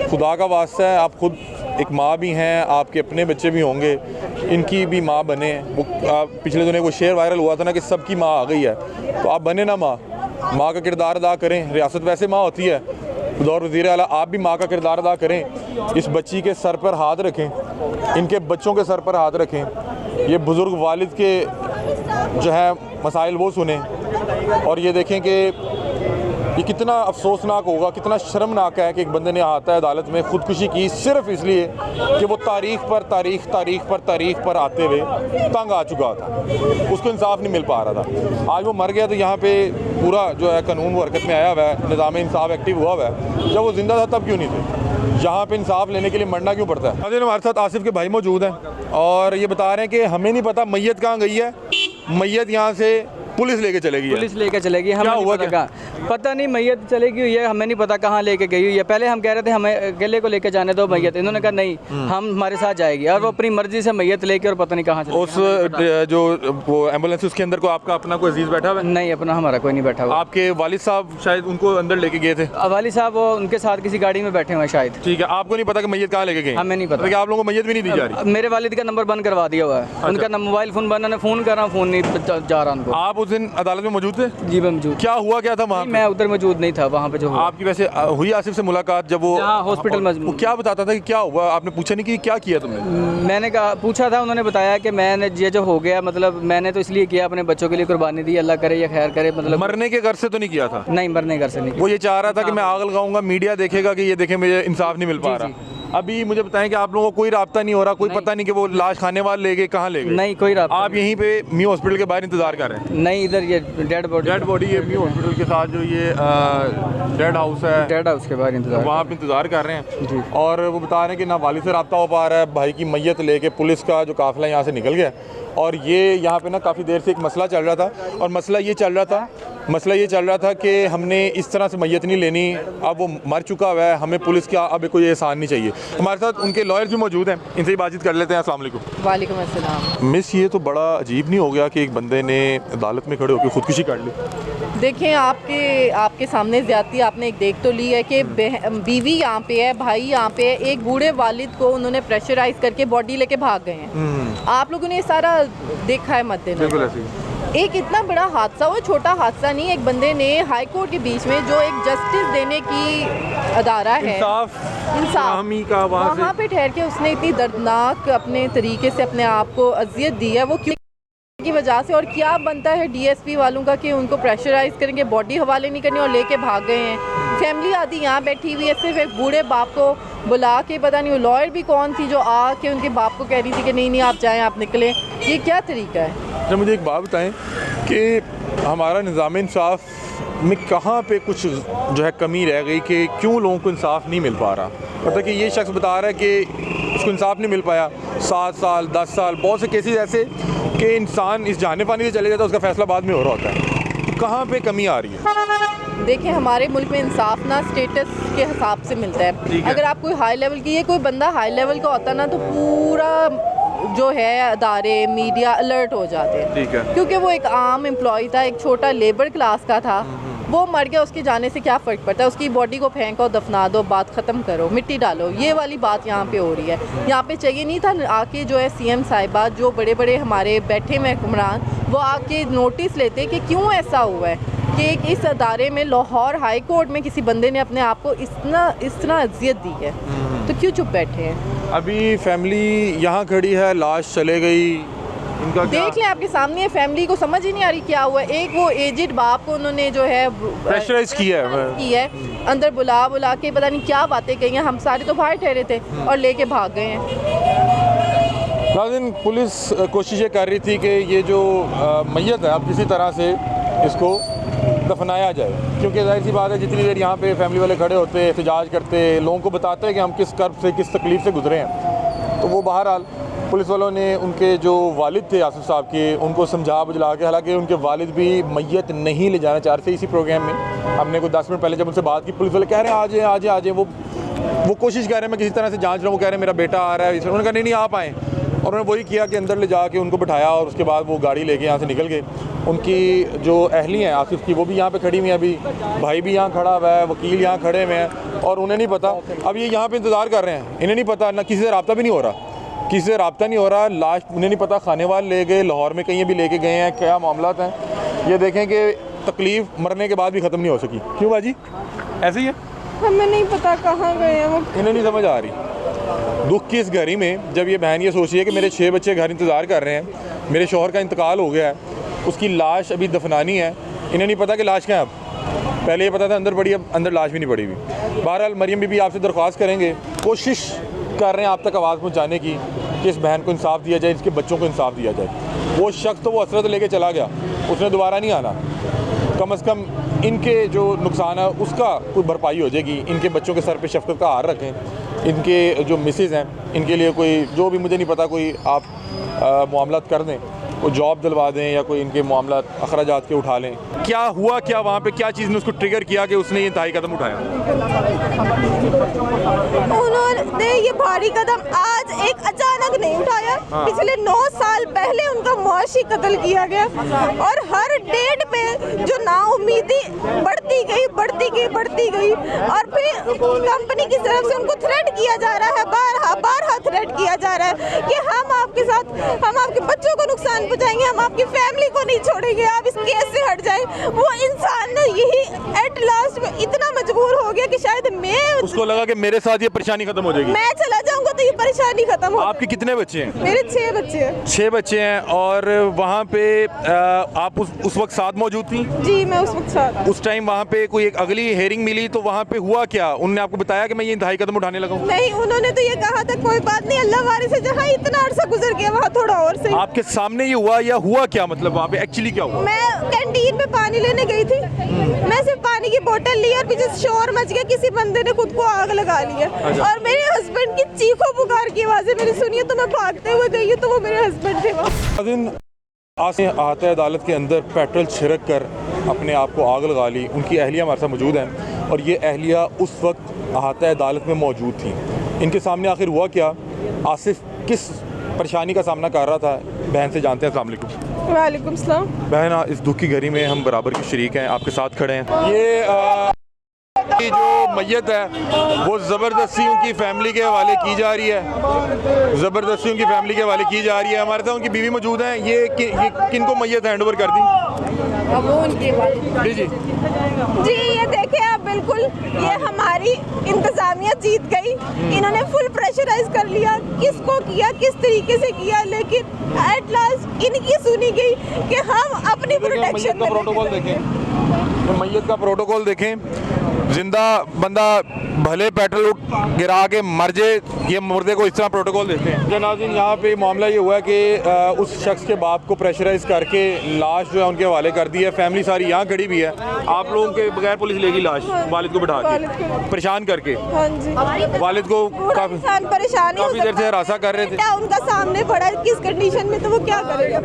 खुदा का वास्ता है आप खुद एक माँ भी हैं, आपके अपने बच्चे भी होंगे, इनकी भी माँ बने। वो पिछले दिनों वो शेयर वायरल हुआ था ना कि सबकी माँ आ गई है, तो आप बने ना माँ का किरदार अदा करें। रियासत वैसे माँ होती है, बतौर वज़ीर आला आप भी माँ का किरदार अदा करें। इस बच्ची के सर पर हाथ रखें, इनके बच्चों के सर पर हाथ रखें, ये बुज़ुर्ग वालिद के जो है मसाइल वो सुने और ये देखें कि ये कितना अफसोसनाक होगा, कितना शर्मनाक है कि एक बंदे ने आता है अदालत में ख़ुदकुशी की सिर्फ इसलिए कि वो तारीख़ पर आते हुए तंग आ चुका था, उसको इंसाफ नहीं मिल पा रहा था। आज वो मर गया तो यहाँ पे पूरा जो है कानून वो हरकत में आया हुआ है, निज़ाम इंसाफ एक्टिव हुआ हुआ है। जब वो ज़िंदा था तब क्यों नहीं थे? यहाँ पे इंसाफ लेने के लिए मरना क्यों पड़ता है? आज हमारे साथ आसिफ के भाई मौजूद हैं और ये बता रहे हैं कि हमें नहीं पता मैयत कहाँ गई है, मैयत यहाँ से पुलिस लेके चलेगी, पुलिस लेके चलेगी। हमें नहीं पता कहाँ, पता नहीं मैयत चलेगी हुई है, हमें नहीं पता कहाँ लेके गई हुई है। पहले हम कह रहे थे हमें अकेले को लेके जाने दो मैयत, इन्होंने कहा नहीं हम हमारे साथ जाएगी और वो अपनी मर्जी से मैयत लेके और पता नहीं कहाँ चले। उस जो वो एम्बुलेंस उसके अंदर को आपका अपना कोई अजीज बैठा हुआ है? नहीं, अपना हमारा कोई नहीं बैठा हुआ। आपके वालिद साहब शायद उनको अंदर लेके गए थे? वालिद साहब वो उनके साथ किसी गाड़ी में बैठे हुए हैं शायद। ठीक है, आपको नहीं पता कि मैयत कहाँ लेके गए? हमें नहीं पता। आप लोगों को मैयत भी नहीं दी जा रही? मेरे वालिद का नंबर बंद करवा दिया हुआ है, उनका मोबाइल फ़ोन बंद, फ़ोन कर रहा हूँ, फ़ोन नहीं जा रहा उनको। आप उस दिन अदालत में मौजूद थे? जी मैं मौजूद। क्या हुआ क्या था वहाँ? मैं उधर मौजूद नहीं था वहाँ पे। जो आपकी वैसे हुई आसिफ से मुलाकात जब वो हॉस्पिटल में? वो क्या बताता था कि क्या हुआ? आपने पूछा नहीं कि क्या किया तुमने? मैंने कहा पूछा था, उन्होंने बताया कि मैंने ये जो हो गया मतलब मैंने तो इसलिए किया, अपने बच्चों के लिए कुर्बानी दी, अल्लाह करे या खैर करे। मतलब मरने के घर से तो नहीं किया था? नहीं, मरने के घर से नहीं। वो ये चाह रहा था कि मैं आग लगाऊंगा, मीडिया देखेगा कि ये देखें मुझे इंसाफ नहीं मिल पा रहा। अभी मुझे बताएं कि आप लोगों को कोई राब्ता नहीं हो रहा, कोई पता नहीं कि वो लाश खाने वाले ले गए, कहाँ ले गए? नहीं, कोई राब्ता। आप यहीं पे म्यू हॉस्पिटल के बाहर इंतजार कर रहे हैं? नहीं, इधर ये डेड बॉडी है म्यू हॉस्पिटल के साथ जो ये डेड हाउस है, डेड हाउस के बाहर इंतजार, वहाँ पे इंतजार कर रहे हैं। और वो बता रहे हैं कि ना वालिद से रब्ता हो पा रहा है, भाई की मैयत लेके पुलिस का जो काफिला यहाँ से निकल गया। और ये यहाँ पे ना काफ़ी देर से एक मसला चल रहा था, और मसला ये चल रहा था कि हमने इस तरह से मैयत नहीं लेनी, अब वो मर चुका हुआ है, हमें पुलिस का अब कोई एहसान नहीं चाहिए। हमारे साथ उनके लॉयर्स भी मौजूद हैं, इनसे ही बातचीत कर लेते हैं। अस्सलाम वालेकुम। वालेकुम अस्सलाम। मिस, ये तो बड़ा अजीब नहीं हो गया कि एक बंदे ने अदालत में खड़े होकर खुदकुशी कर ली? देखें, आपके सामने ज़्यादती आपने एक देख तो ली है कि बीवी यहाँ पे है, भाई यहाँ पे है, एक बूढ़े वालिद को उन्होंने प्रेशराइज करके बॉडी लेके भाग गए हैं। आप लोगों ने ये सारा देखा है मद्देनजर। एक इतना बड़ा हादसा हुआ, छोटा हादसा नहीं, एक बंदे ने हाई कोर्ट के बीच में जो एक जस्टिस देने की अदारा है, इंसाफ वहाँ पे ठहर के उसने इतनी दर्दनाक अपने तरीके से अपने आप को अजियत दी है, वो क्यों की वजह से। और क्या बनता है डीएसपी वालों का कि उनको प्रेशराइज करेंगे, बॉडी हवाले नहीं करनी और लेके भाग गए हैं। फैमिली आदि यहाँ बैठी हुई है, सिर्फ एक बूढ़े बाप को बुला के, पता नहीं वो लॉयर भी कौन थी जो आके उनके बाप को कह रही थी कि नहीं नहीं आप जाएं, आप निकलें। ये क्या तरीका है? अच्छा, मुझे एक बात बताएं कि हमारा निज़ाम इंसाफ में कहाँ पे कुछ जो है कमी रह गई कि क्यों लोगों को इंसाफ नहीं मिल पा रहा? मतलब कि ये शख्स बता रहा है कि उसको इंसाफ नहीं मिल पाया, 7 साल 10 साल, बहुत से केसेस ऐसे कि इंसान इस जाने पानी से चले जाता है, उसका फैसला बाद में हो रहा होता है। तो कहाँ पे कमी आ रही है? देखिए, हमारे मुल्क में इंसाफ ना स्टेटस के हिसाब से मिलता है। अगर आप कोई हाई लेवल की, ये कोई बंदा हाई लेवल का होता ना तो पूरा जो है अदारे मीडिया अलर्ट हो जाते हैं। ठीक है। क्योंकि वो एक आम एम्प्लॉय था, एक छोटा लेबर क्लास का था, वो मर गया, उसके जाने से क्या फ़र्क पड़ता है? उसकी बॉडी को फेंको, दफना दो, बात ख़त्म करो, मिट्टी डालो, ये वाली बात यहाँ पे हो रही है। यहाँ पे चाहिए नहीं था आके जो है सीएम साहिबा, जो बड़े बड़े हमारे बैठे हुए हुक्मरान, वो आके नोटिस लेते कि क्यों ऐसा हुआ है कि इस अदारे में लाहौर हाई कोर्ट में किसी बंदे ने अपने आप को इस तरह अजियत दी है, तो क्यों चुप बैठे हैं? अभी फैमिली यहाँ खड़ी है, लाश चले गई, इनका देख लें आपके सामने, फैमिली को समझ ही नहीं आ रही क्या हुआ। एक वो एजिड बाप को उन्होंने जो है प्रेशराइज किया है, अंदर बुला के पता नहीं क्या बातें कही हैं, हम सारे तो बाहर ठहरे थे और लेके भाग गए हैं। नाज़रीन, पुलिस कोशिश ये कर रही थी कि ये जो मैयत है अब किसी तरह से इसको दफनाया जाए, क्योंकि जाहिर सी बात है जितनी देर यहाँ पे फैमिली वाले खड़े होते, एहतजाज करते, लोगों को बताते हैं कि हम किस कर्ब से, किस तकलीफ़ से गुजरे हैं, तो वो बहरहाल पुलिस वालों ने उनके जो वालिद थे आसिफ साहब के, उनको समझा बुझला के, हालांकि उनके वालिद भी मैयत नहीं ले जाना चाह रहे थे। इसी प्रोग्राम में हमने कोई 10 मिनट पहले जब उनसे बात की, पुलिस वाले कह रहे हैं आ जाए, वो कोशिश कर रहे हैं मैं किसी तरह से जांच रहा हूँ, वो कह रहे हैं मेरा बेटा आ रहा है। उन्होंने कहा नहीं आप आएँ, और उन्होंने वही किया कि अंदर ले जाके उनको बिठाया और उसके बाद वो गाड़ी लेके यहाँ से निकल गए। उनकी जो अहली हैं आसिफ की, वो भी यहाँ पे खड़ी हुई हैं, अभी भाई भी यहाँ खड़ा हुआ है, वकील यहाँ खड़े हुए हैं, और उन्हें नहीं पता, अब ये यहाँ पे इंतज़ार कर रहे हैं। इन्हें नहीं पता, ना किसी से रब्ता भी नहीं हो रहा, किसी से रब्ता नहीं हो रहा। लाश उन्हें नहीं पता खानेवाल ले गए, लाहौर में कहीं भी लेके गए हैं, क्या मामला हैं। ये देखें कि तकलीफ़ मरने के बाद भी ख़त्म नहीं हो सकी। क्यों बाजी ऐसे ही है? हमें नहीं पता कहाँ गए हैं वो। इन्हें नहीं समझ आ रही दुख की इस घड़ी में, जब ये बहन ये सोच रही है कि मेरे 6 बच्चे घर इंतज़ार कर रहे हैं, मेरे शौहर का इंतकाल हो गया है, उसकी लाश अभी दफनानी है, इन्हें नहीं पता कि लाश क्या है। अब पहले ये पता था अंदर पड़ी, अब अंदर लाश भी नहीं पड़ी हुई। बहरहाल मरियम बीबी आपसे दरख्वास्त करेंगे, कोशिश कर रहे हैं आप तक आवाज़ पहुँचाने की कि इस बहन को इंसाफ दिया जाए, इसके बच्चों को इंसाफ दिया जाए। वो शख्स तो वो हसरत लेके चला गया, उसने दोबारा नहीं आना। कम से कम इनके जो नुकसान है उसका कोई भरपाई हो जाएगी। इनके बच्चों के सर पे शफकत का हार रखें। इनके जो मिसेज़ हैं, इनके लिए कोई जो भी मुझे नहीं पता, कोई आप मामलात कर दें, कोई जॉब दिलवा दें या कोई इनके मामलात अखराजात के उठा लें। क्या हुआ, क्या वहाँ पे क्या चीज़ ने उसको ट्रिगर किया कि उसने ये इंतहाई कदम उठाया? उन्होंने ये भारी कदम आज एक अचानक नहीं उठाया। पिछले 9 साल पहले उनका मुआशी कत्ल किया गया, और हर डेट पे जो नाउमीदी बढ़ती गई, और फिर कंपनी की तरफ से उनको थ्रेट किया जा रहा है, बारहा थ्रेट किया जा रहा है कि हम आपके साथ, हम आपके बच्चों को नुकसान पहुंचाएंगे, हम आपकी फैमिली को नहीं छोड़ेंगे, आप इस केस से हट जाएं। वो इंसान ने यही एट लास्ट में इतना मजबूर हो गया कि शायद मैं, उसको लगा कि मेरे साथ ये परेशानी खत्म हो जाएगी, मैं चला जाऊंगा तो ये परेशानी खत्म हो। आपके कितने बच्चे हैं? मेरे 6 बच्चे हैं। 6 बच्चे हैं। और वहाँ पे आप उस वक्त साथ मौजूद थी? जी मैं उस वक्त साथ। उस टाइम वहाँ पे कोई एक अगली हेयरिंग मिली तो वहाँ पे हुआ क्या? उन्होंने आपको बताया कि मैं ये इंतहाई कदम उठाने लगा हूँ? नहीं, उन्होंने तो ये कहा था कोई बात नहीं, अल्लाह वारे से जहाँ इतना अरसा गुजर गया वहाँ थोड़ा और सही। आपके सामने ये हुआ या हुआ क्या, मतलब वहाँ पे एक्चुअली क्या हुआ? मैं कैंटीन में पानी लेने गई थी, मैं सिर्फ पानी की बोतल ली और पीछे शोर मच गया, किसी बंदे ने खुद को आग लगा लिया। और मेरे हस्बैंड की चीखों पुकार की आवाज़ें मैंने सुनी है, तो मैं भागते हुए गई तो वो मेरे हस्बैंड थे। आहत अदालत के अंदर पेट्रोल छिड़क कर अपने आप को आग लगा ली। उनकी अहलिया हमारे साथ मौजूद हैं, और ये अहलिया उस वक्त आहत अदालत में मौजूद थी। इनके सामने आखिर हुआ क्या, आसिफ किस परेशानी का सामना कर रहा था, बहन से जानते हैं। अस्सलाम वालेकुम। वालेकुम सलाम। बहन, इस दुख की घड़ी में हम बराबर के शरीक हैं, आपके साथ खड़े हैं। ये जो मैयत है वो ज़बरदस्ती उनकी फैमिली के हवाले की जा रही है, ज़बरदस्ती उनकी फैमिली के हवाले की जा रही है। हमारे साथ उनकी बीवी मौजूद हैं। ये किन को मैयत हैंड ओवर कर दी? अब वो उनके वालिद। जी जी ये देखें आप, बिल्कुल ये हमारी इंतजामिया जीत गई। इन्होंने फुल प्रेशराइज कर लिया, किसको किया, किस तरीके से किया, लेकिन एट लास्ट इनकी सुनी गई कि हम अपनी प्रोटेक्शन में। प्रोटोकॉल देखें, मैयत का प्रोटोकॉल देखें। जिंदा बंदा भले पेट्रोल गिरा के मर जाए, ये मुर्दे को इस तरह प्रोटोकॉल देते हैं। जनाज़िन, यहाँ पे मामला ये हुआ है कि उस शख्स के बाप को प्रेशराइज करके लाश जो है उनके हवाले कर दी है। फैमिली सारी यहाँ खड़ी भी है। आप लोगों के बगैर पुलिस लेगी लाश, वालिद को बिठा के परेशान करके। हाँ जी, वालिद को काफी देर से हरासा कर रहे थे। उनका सामने पड़ा किस कंडीशन में, तो वो क्या करेगा?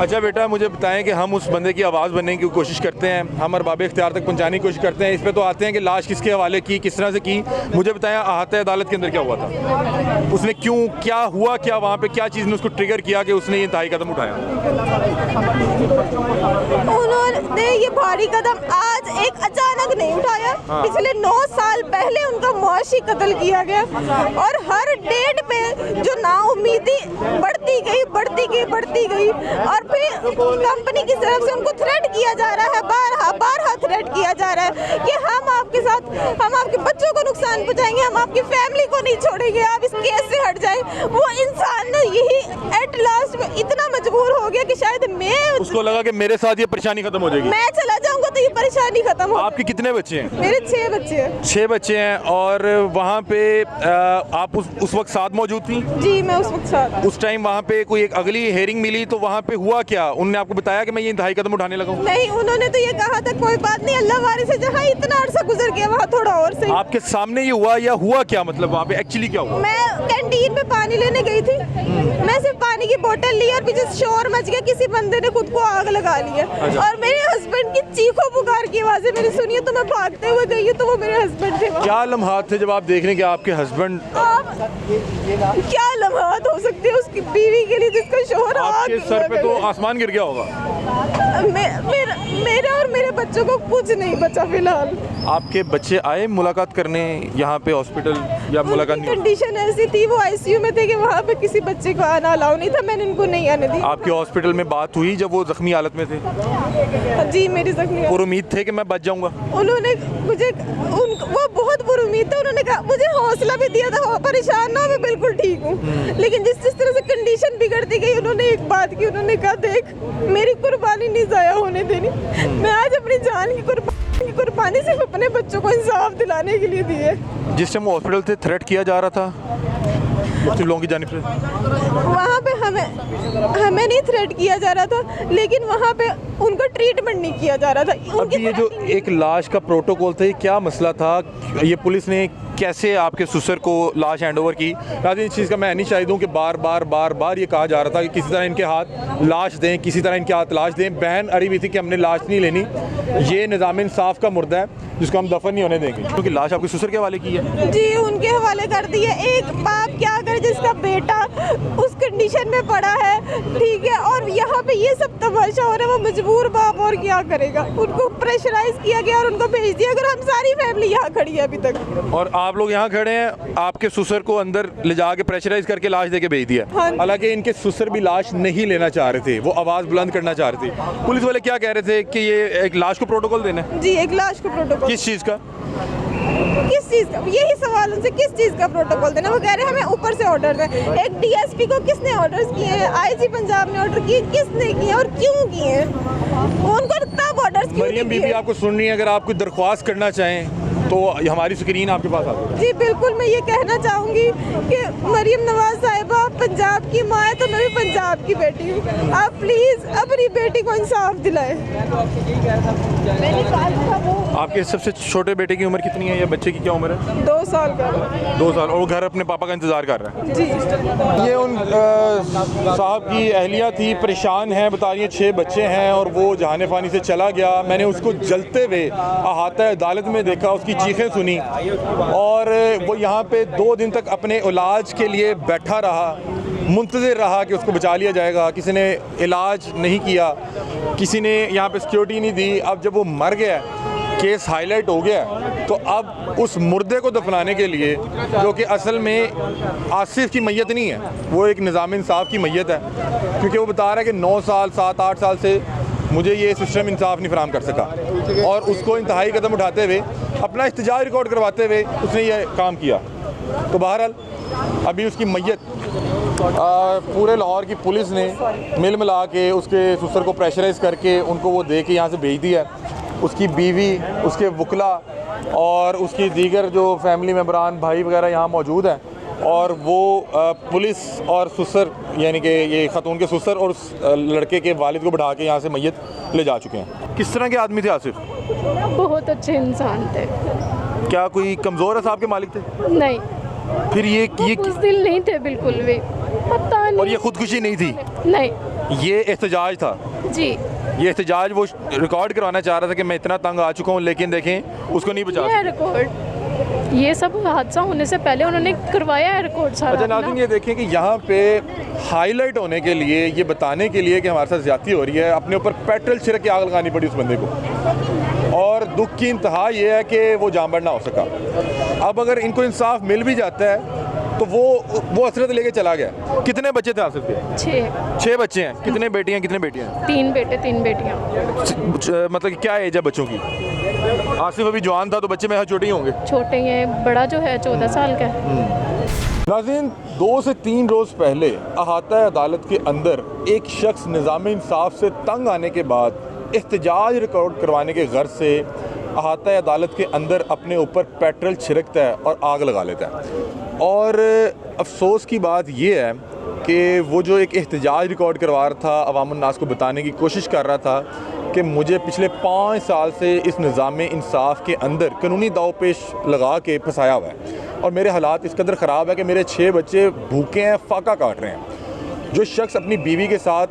अच्छा बेटा, मुझे बताएं कि हम उस बंदे की आवाज़ बनने की कोशिश करते हैं, हम अरबाब इख्तियार तक पहुंचाने की कोशिश करते हैं। इस पे तो आते हैं कि लाश किसके हवाले की, किस तरह से की। मुझे बताएं आहत अदालत के अंदर क्या हुआ था, उसने क्यों, क्या हुआ, क्या वहाँ पे क्या चीज़ ने उसको ट्रिगर किया कि उसने ये इंतहाई कदम उठाया? उन्होंने ये भारी कदम आज एक अचानक नहीं उठाया। पिछले 9 साल पहले उनका मुआशी कत्ल किया गया, और हर डेट पे जो नाउमीदी बढ़ती गई, और फिर कंपनी की तरफ से उनको थ्रेट किया जा रहा है, बारहा थ्रेट किया जा रहा है कि हम आपके साथ, हम आपके बच्चों को नुकसान पहुंचाएंगे, हम आपकी फैमिली को नहीं छोड़ेंगे, आप इस केस से हट जाएं। वो इंसान ने यही एट लास्ट में इतना मजबूर हो गया कि शायद मैं, उसको लगा कि मेरे साथ ये परेशानी खत्म हो जाएगी, मैं चला जाऊंगा तो ये परेशानी खत्म हो। आपके कितने बच्चे हैं? मेरे 6 बच्चे हैं। 6 बच्चे हैं। और वहाँ पे आप उस वक्त साथ मौजूद थी? जी मैं उस वक्त साथ। उस टाइम वहाँ पे कोई एक अगली हेयरिंग मिली तो वहाँ पे हुआ क्या? उन्होंने उन्होंने आपको बताया कि मैं ये इंतहाई कदम उठाने लगा हूँ? नहीं, उन्होंने तो ये कहा था कोई बात नहीं, अल्लाह वारी से जहाँ इतना अरसा गुजर गया वहाँ थोड़ा और सही। आपके सामने ये हुआ या हुआ क्या, मतलब वहाँ पे एक्चुअली क्या हुआ? मैं कैंटीन में पानी लेने गई थी, मैं सिर्फ पानी की बोतल ली और पीछे शोर मच गया, किसी बंदे ने खुद को आग लगा लिया। और मेरे हस्बैंड की चीखों पुकार की आवाजें मैंने सुनी है, तो मैं भागते हुए गई हूँ, तो वो मेरे हस्बैंड थे। क्या लम्हात थे जब आप देख रहे हैं कि आपके हस्बैंड? क्या लम्हात हो सकते हैं उसकी बीवी के लिए जिसका शोहर आपके सर पे तो आसमान गिर गया होगा। मेरा और मेरे बच्चों को कुछ नहीं बचा फिलहाल। आपके बच्चे आए मुलाकात करने यहाँ पे हॉस्पिटल या मुलाकात नहीं? कंडीशन ऐसी थी, वो आईसीयू में थे कि वहाँ पे किसी बच्चे को आना अलाउ नहीं था, मैंने उनको नहीं आने दी। आपके हॉस्पिटल में बात हुई जब वो जख्मी हालत में थे? जी, मेरी जख्मी और उम्मीद थे कि मैं बच जाऊंगा? उन्होंने मुझे वो बहुत बुरुम्मीद था, उन्होंने कहा, मुझे हौसला भी दिया था, परेशान ना, मैं बिल्कुल ठीक हूँ। लेकिन जिस तरह से कंडीशन बिगड़ती गई, उन्होंने एक बात की, उन्होंने कहा देख मेरी कुर्बानी नहीं जाया होने देनी, मैं आज अपनी जान की कुर्बानी सिर्फ अपने बच्चों को इंसाफ दिलाने के लिए दी है। जिस टाइम वो हॉस्पिटल से थ्रेट किया जा रहा था मुस्लिम लोगों की जानिब से, वहाँ पे हमें नहीं थ्रेट किया जा रहा था, लेकिन वहाँ पे उनका ट्रीटमेंट नहीं किया जा रहा था। अभी ये जो एक लाश का प्रोटोकॉल था, ये क्या मसला था? ये पुलिस ने कैसे आपके ससुर को लाश हैंड ओवर की? राजी, इस चीज़ का मैं नहीं शाहिद हूँ कि बार बार ये कहा जा रहा था कि किसी तरह इनके हाथ लाश दें, किसी तरह इनके हाथ लाश दें। बहन अड़ी हुई थी कि हमने लाश नहीं लेनी, ये निज़ाम इंसाफ का मुर्दा है जिसको हम दफन नहीं होने देंगे। क्योंकि लाश आपके ससुर के हवाले की है? जी, उनके हवाले कर दी है। एक बाप क्या करे जिसका बेटा उस कंडीशन में पड़ा है, ठीक है, और यहाँ पे ये सब तमाशा हो रहा है, वो मजबूर बाप और क्या करेगा। उनको प्रेशराइज किया गया और उनको भेज दिया। अगर हम सारी फैमिली यहाँ खड़ी है अभी तक, और आप लोग यहाँ खड़े हैं, आपके ससुर को अंदर ले जाके प्रेशराइज करके लाश दे के भेज दिया। हाँ। हालांकि इनके ससुर भी लाश नहीं लेना चाह रहे थे, वो आवाज़ बुलंद करना चाह रहे थे। पुलिस वाले क्या कह रहे थे कि ये एक लाश को प्रोटोकॉल देना है? जी, एक लाश को प्रोटोकॉल। किस चीज़ का? यही सवाल उनसे, किस चीज़ का प्रोटोकॉल देना? वो कह रहे हैं हमें ऊपर से ऑर्डर दें। एक डीएसपी को किसने ऑर्डर्स किए हैं? आईजी पंजाब ने ऑर्डर किए, किसने किए और क्यों किए? उनको तब ऑर्डर्स क्यों मरियम बीबी आपको सुन रही है, अगर आप कोई दरख्वास्त करना चाहें तो हमारी स्क्रीन आपके पास आ गई। जी बिल्कुल, मैं ये कहना चाहूँगी कि मरियम नवाज साहिबा पंजाब की माँ है, तो मैं भी पंजाब की बेटी हूँ। आप प्लीज़ अपनी बेटी को इंसाफ दिलाएं। आपके सबसे छोटे बेटे की उम्र कितनी है या बच्चे की क्या उम्र है? 2 साल का। 2 साल, और वो घर अपने पापा का इंतज़ार कर रहा है। जी, ये उन साहब की अहलिया थी, परेशान हैं, बता रही हैं 6 बच्चे हैं और वो जहान फ़ानी से चला गया। मैंने उसको जलते हुए अहाता अदालत में देखा, उसकी चीखें सुनी, और वो यहाँ पे 2 दिन तक अपने इलाज के लिए बैठा रहा, मुंतज़िर रहा कि उसको बचा लिया जाएगा। किसी ने इलाज नहीं किया, किसी ने यहाँ पे सिक्योरिटी नहीं दी। अब जब वो मर गया, केस हाईलाइट हो गया, तो अब उस मुर्दे को दफनाने के लिए, जो कि असल में आसिफ की मैयत नहीं है, वो एक निज़ाम इंसाफ की मैयत है, क्योंकि वो बता रहा है कि 9 साल 7-8 साल से मुझे ये सिस्टम इंसाफ नहीं फराहम कर सका, और उसको इंतहाई कदम उठाते हुए, अपना इख्तिजाज रिकॉर्ड करवाते हुए उसने ये काम किया। तो बहरहाल अभी उसकी मैयत पूरे लाहौर की पुलिस ने मिल मिला के उसके ससुर को प्रेशराइज़ करके उनको वो दे के यहाँ से भेज दिया। उसकी बीवी, उसके वकला और उसकी दीगर जो फैमिली मेम्बरान, भाई वगैरह यहाँ मौजूद हैं, और वो पुलिस और ससुर, यानी कि ये ख़तून के ससुर और उस लड़के के वालिद को बढ़ा के यहाँ से मैयत ले जा चुके हैं। किस तरह के आदमी थे आसिफ? बहुत अच्छे इंसान थे। क्या कोई कमज़ोर है साहब के मालिक थे? नहीं, फिर ये बुज़दिल नहीं थे बिल्कुल भी, पता नहीं। और ये खुदकुशी नहीं थी? नहीं, ये एहतजाज था। जी, ये एहतजाज वो रिकॉर्ड करवाना चाह रहा था कि मैं इतना तंग आ चुका हूँ, लेकिन देखें उसको नहीं बचा ये रिकॉर्ड, ये सब हादसा होने से पहले उन्होंने करवाया है रिकॉर्ड सारा। अच्छा नाज़रीन, ये देखें कि यहाँ पे हाईलाइट होने के लिए, ये बताने के लिए कि हमारे साथ ज़्यादती हो रही है, अपने ऊपर पेट्रोल छिड़क के आग लगानी पड़ी उस बंदे को, और दुख की इंतहा ये है कि वो जानवर ना हो सका। अब अगर इनको इंसाफ मिल भी जाता है तो वो असरत लेके चला गया। कितने बच्चे थे आसिफ के? 6 बच्चे हैं। कितने बेटियां कितने बेटियां? 3 बेटे 3 बेटियाँ। मतलब क्या एज है बच्चों की? आसिफ अभी जवान था, तो बच्चे में छोटे ही होंगे। छोटे हैं, बड़ा जो है 14 साल का है। नाज़रीन, 2 से 3 रोज़ पहले अहाता अदालत के अंदर एक शख्स निज़ाम इंसाफ से तंग आने के बाद एहतजाज रिकॉर्ड करवाने के गर्ज से अहाता अदालत के अंदर अपने ऊपर पेट्रोल छिड़कता है और आग लगा लेता है। और अफसोस की बात यह है कि वो जो एक एहतजाज रिकॉर्ड करवा रहा था, अवाम उन्नास को बताने की कोशिश कर रहा था कि मुझे पिछले 5 साल से इस निज़ाम इंसाफ के अंदर कानूनी दाव पेश लगा के फंसाया हुआ है और मेरे हालात इस कदर ख़राब है कि मेरे 6 बच्चे भूखे हैं, फाका काट रहे हैं। जो शख्स अपनी बीवी के साथ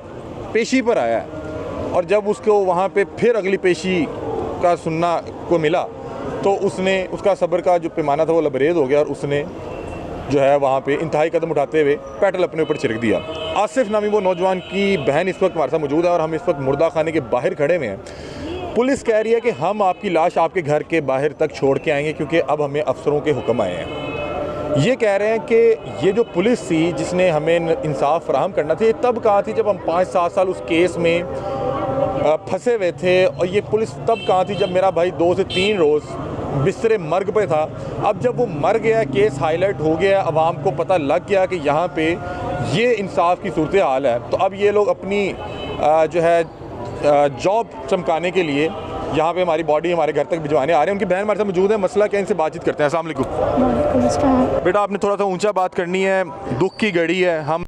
पेशी पर आया है और जब उसको वहाँ पे फिर अगली पेशी का सुनना को मिला तो उसने, उसका सब्र का जो पैमाना था वो लबरेज हो गया और उसने जो है वहाँ पे इंतहाई कदम उठाते हुए पेट्रोल अपने ऊपर छिड़क दिया। आसिफ नामी वो नौजवान की बहन इस वक्त हमारे साथ मौजूद है और हम इस वक्त मुर्दा खाने के बाहर खड़े हुए हैं। पुलिस कह रही है कि हम आपकी लाश आपके घर के बाहर तक छोड़ के आएंगे क्योंकि अब हमें अफसरों के हुक्म आए हैं। ये कह रहे हैं कि ये जो पुलिस थी जिसने हमें इंसाफ फराहम करना था, ये तब कहाँ थी जब हम 5-7 साल उस केस में फंसे हुए थे, और ये पुलिस तब कहाँ थी जब मेरा भाई 2 से 3 रोज़ बिस्तरे मर्ग पे था। अब जब वो मर गया, केस हाईलाइट हो गया, आवाम को पता लग गया कि यहाँ पे ये इंसाफ की सूरत हाल है, तो अब ये लोग अपनी जो है जॉब चमकाने के लिए यहाँ पे हमारी बॉडी हमारे घर तक भिजवाने आ रहे हैं। उनकी बहन हमारे साथ मौजूद है, मसला क्या, इनसे बातचीत करते हैं। अस्सलाम वालेकुम। बेटा आपने थोड़ा सा ऊंचा बात करनी है, दुख की घड़ी है, हम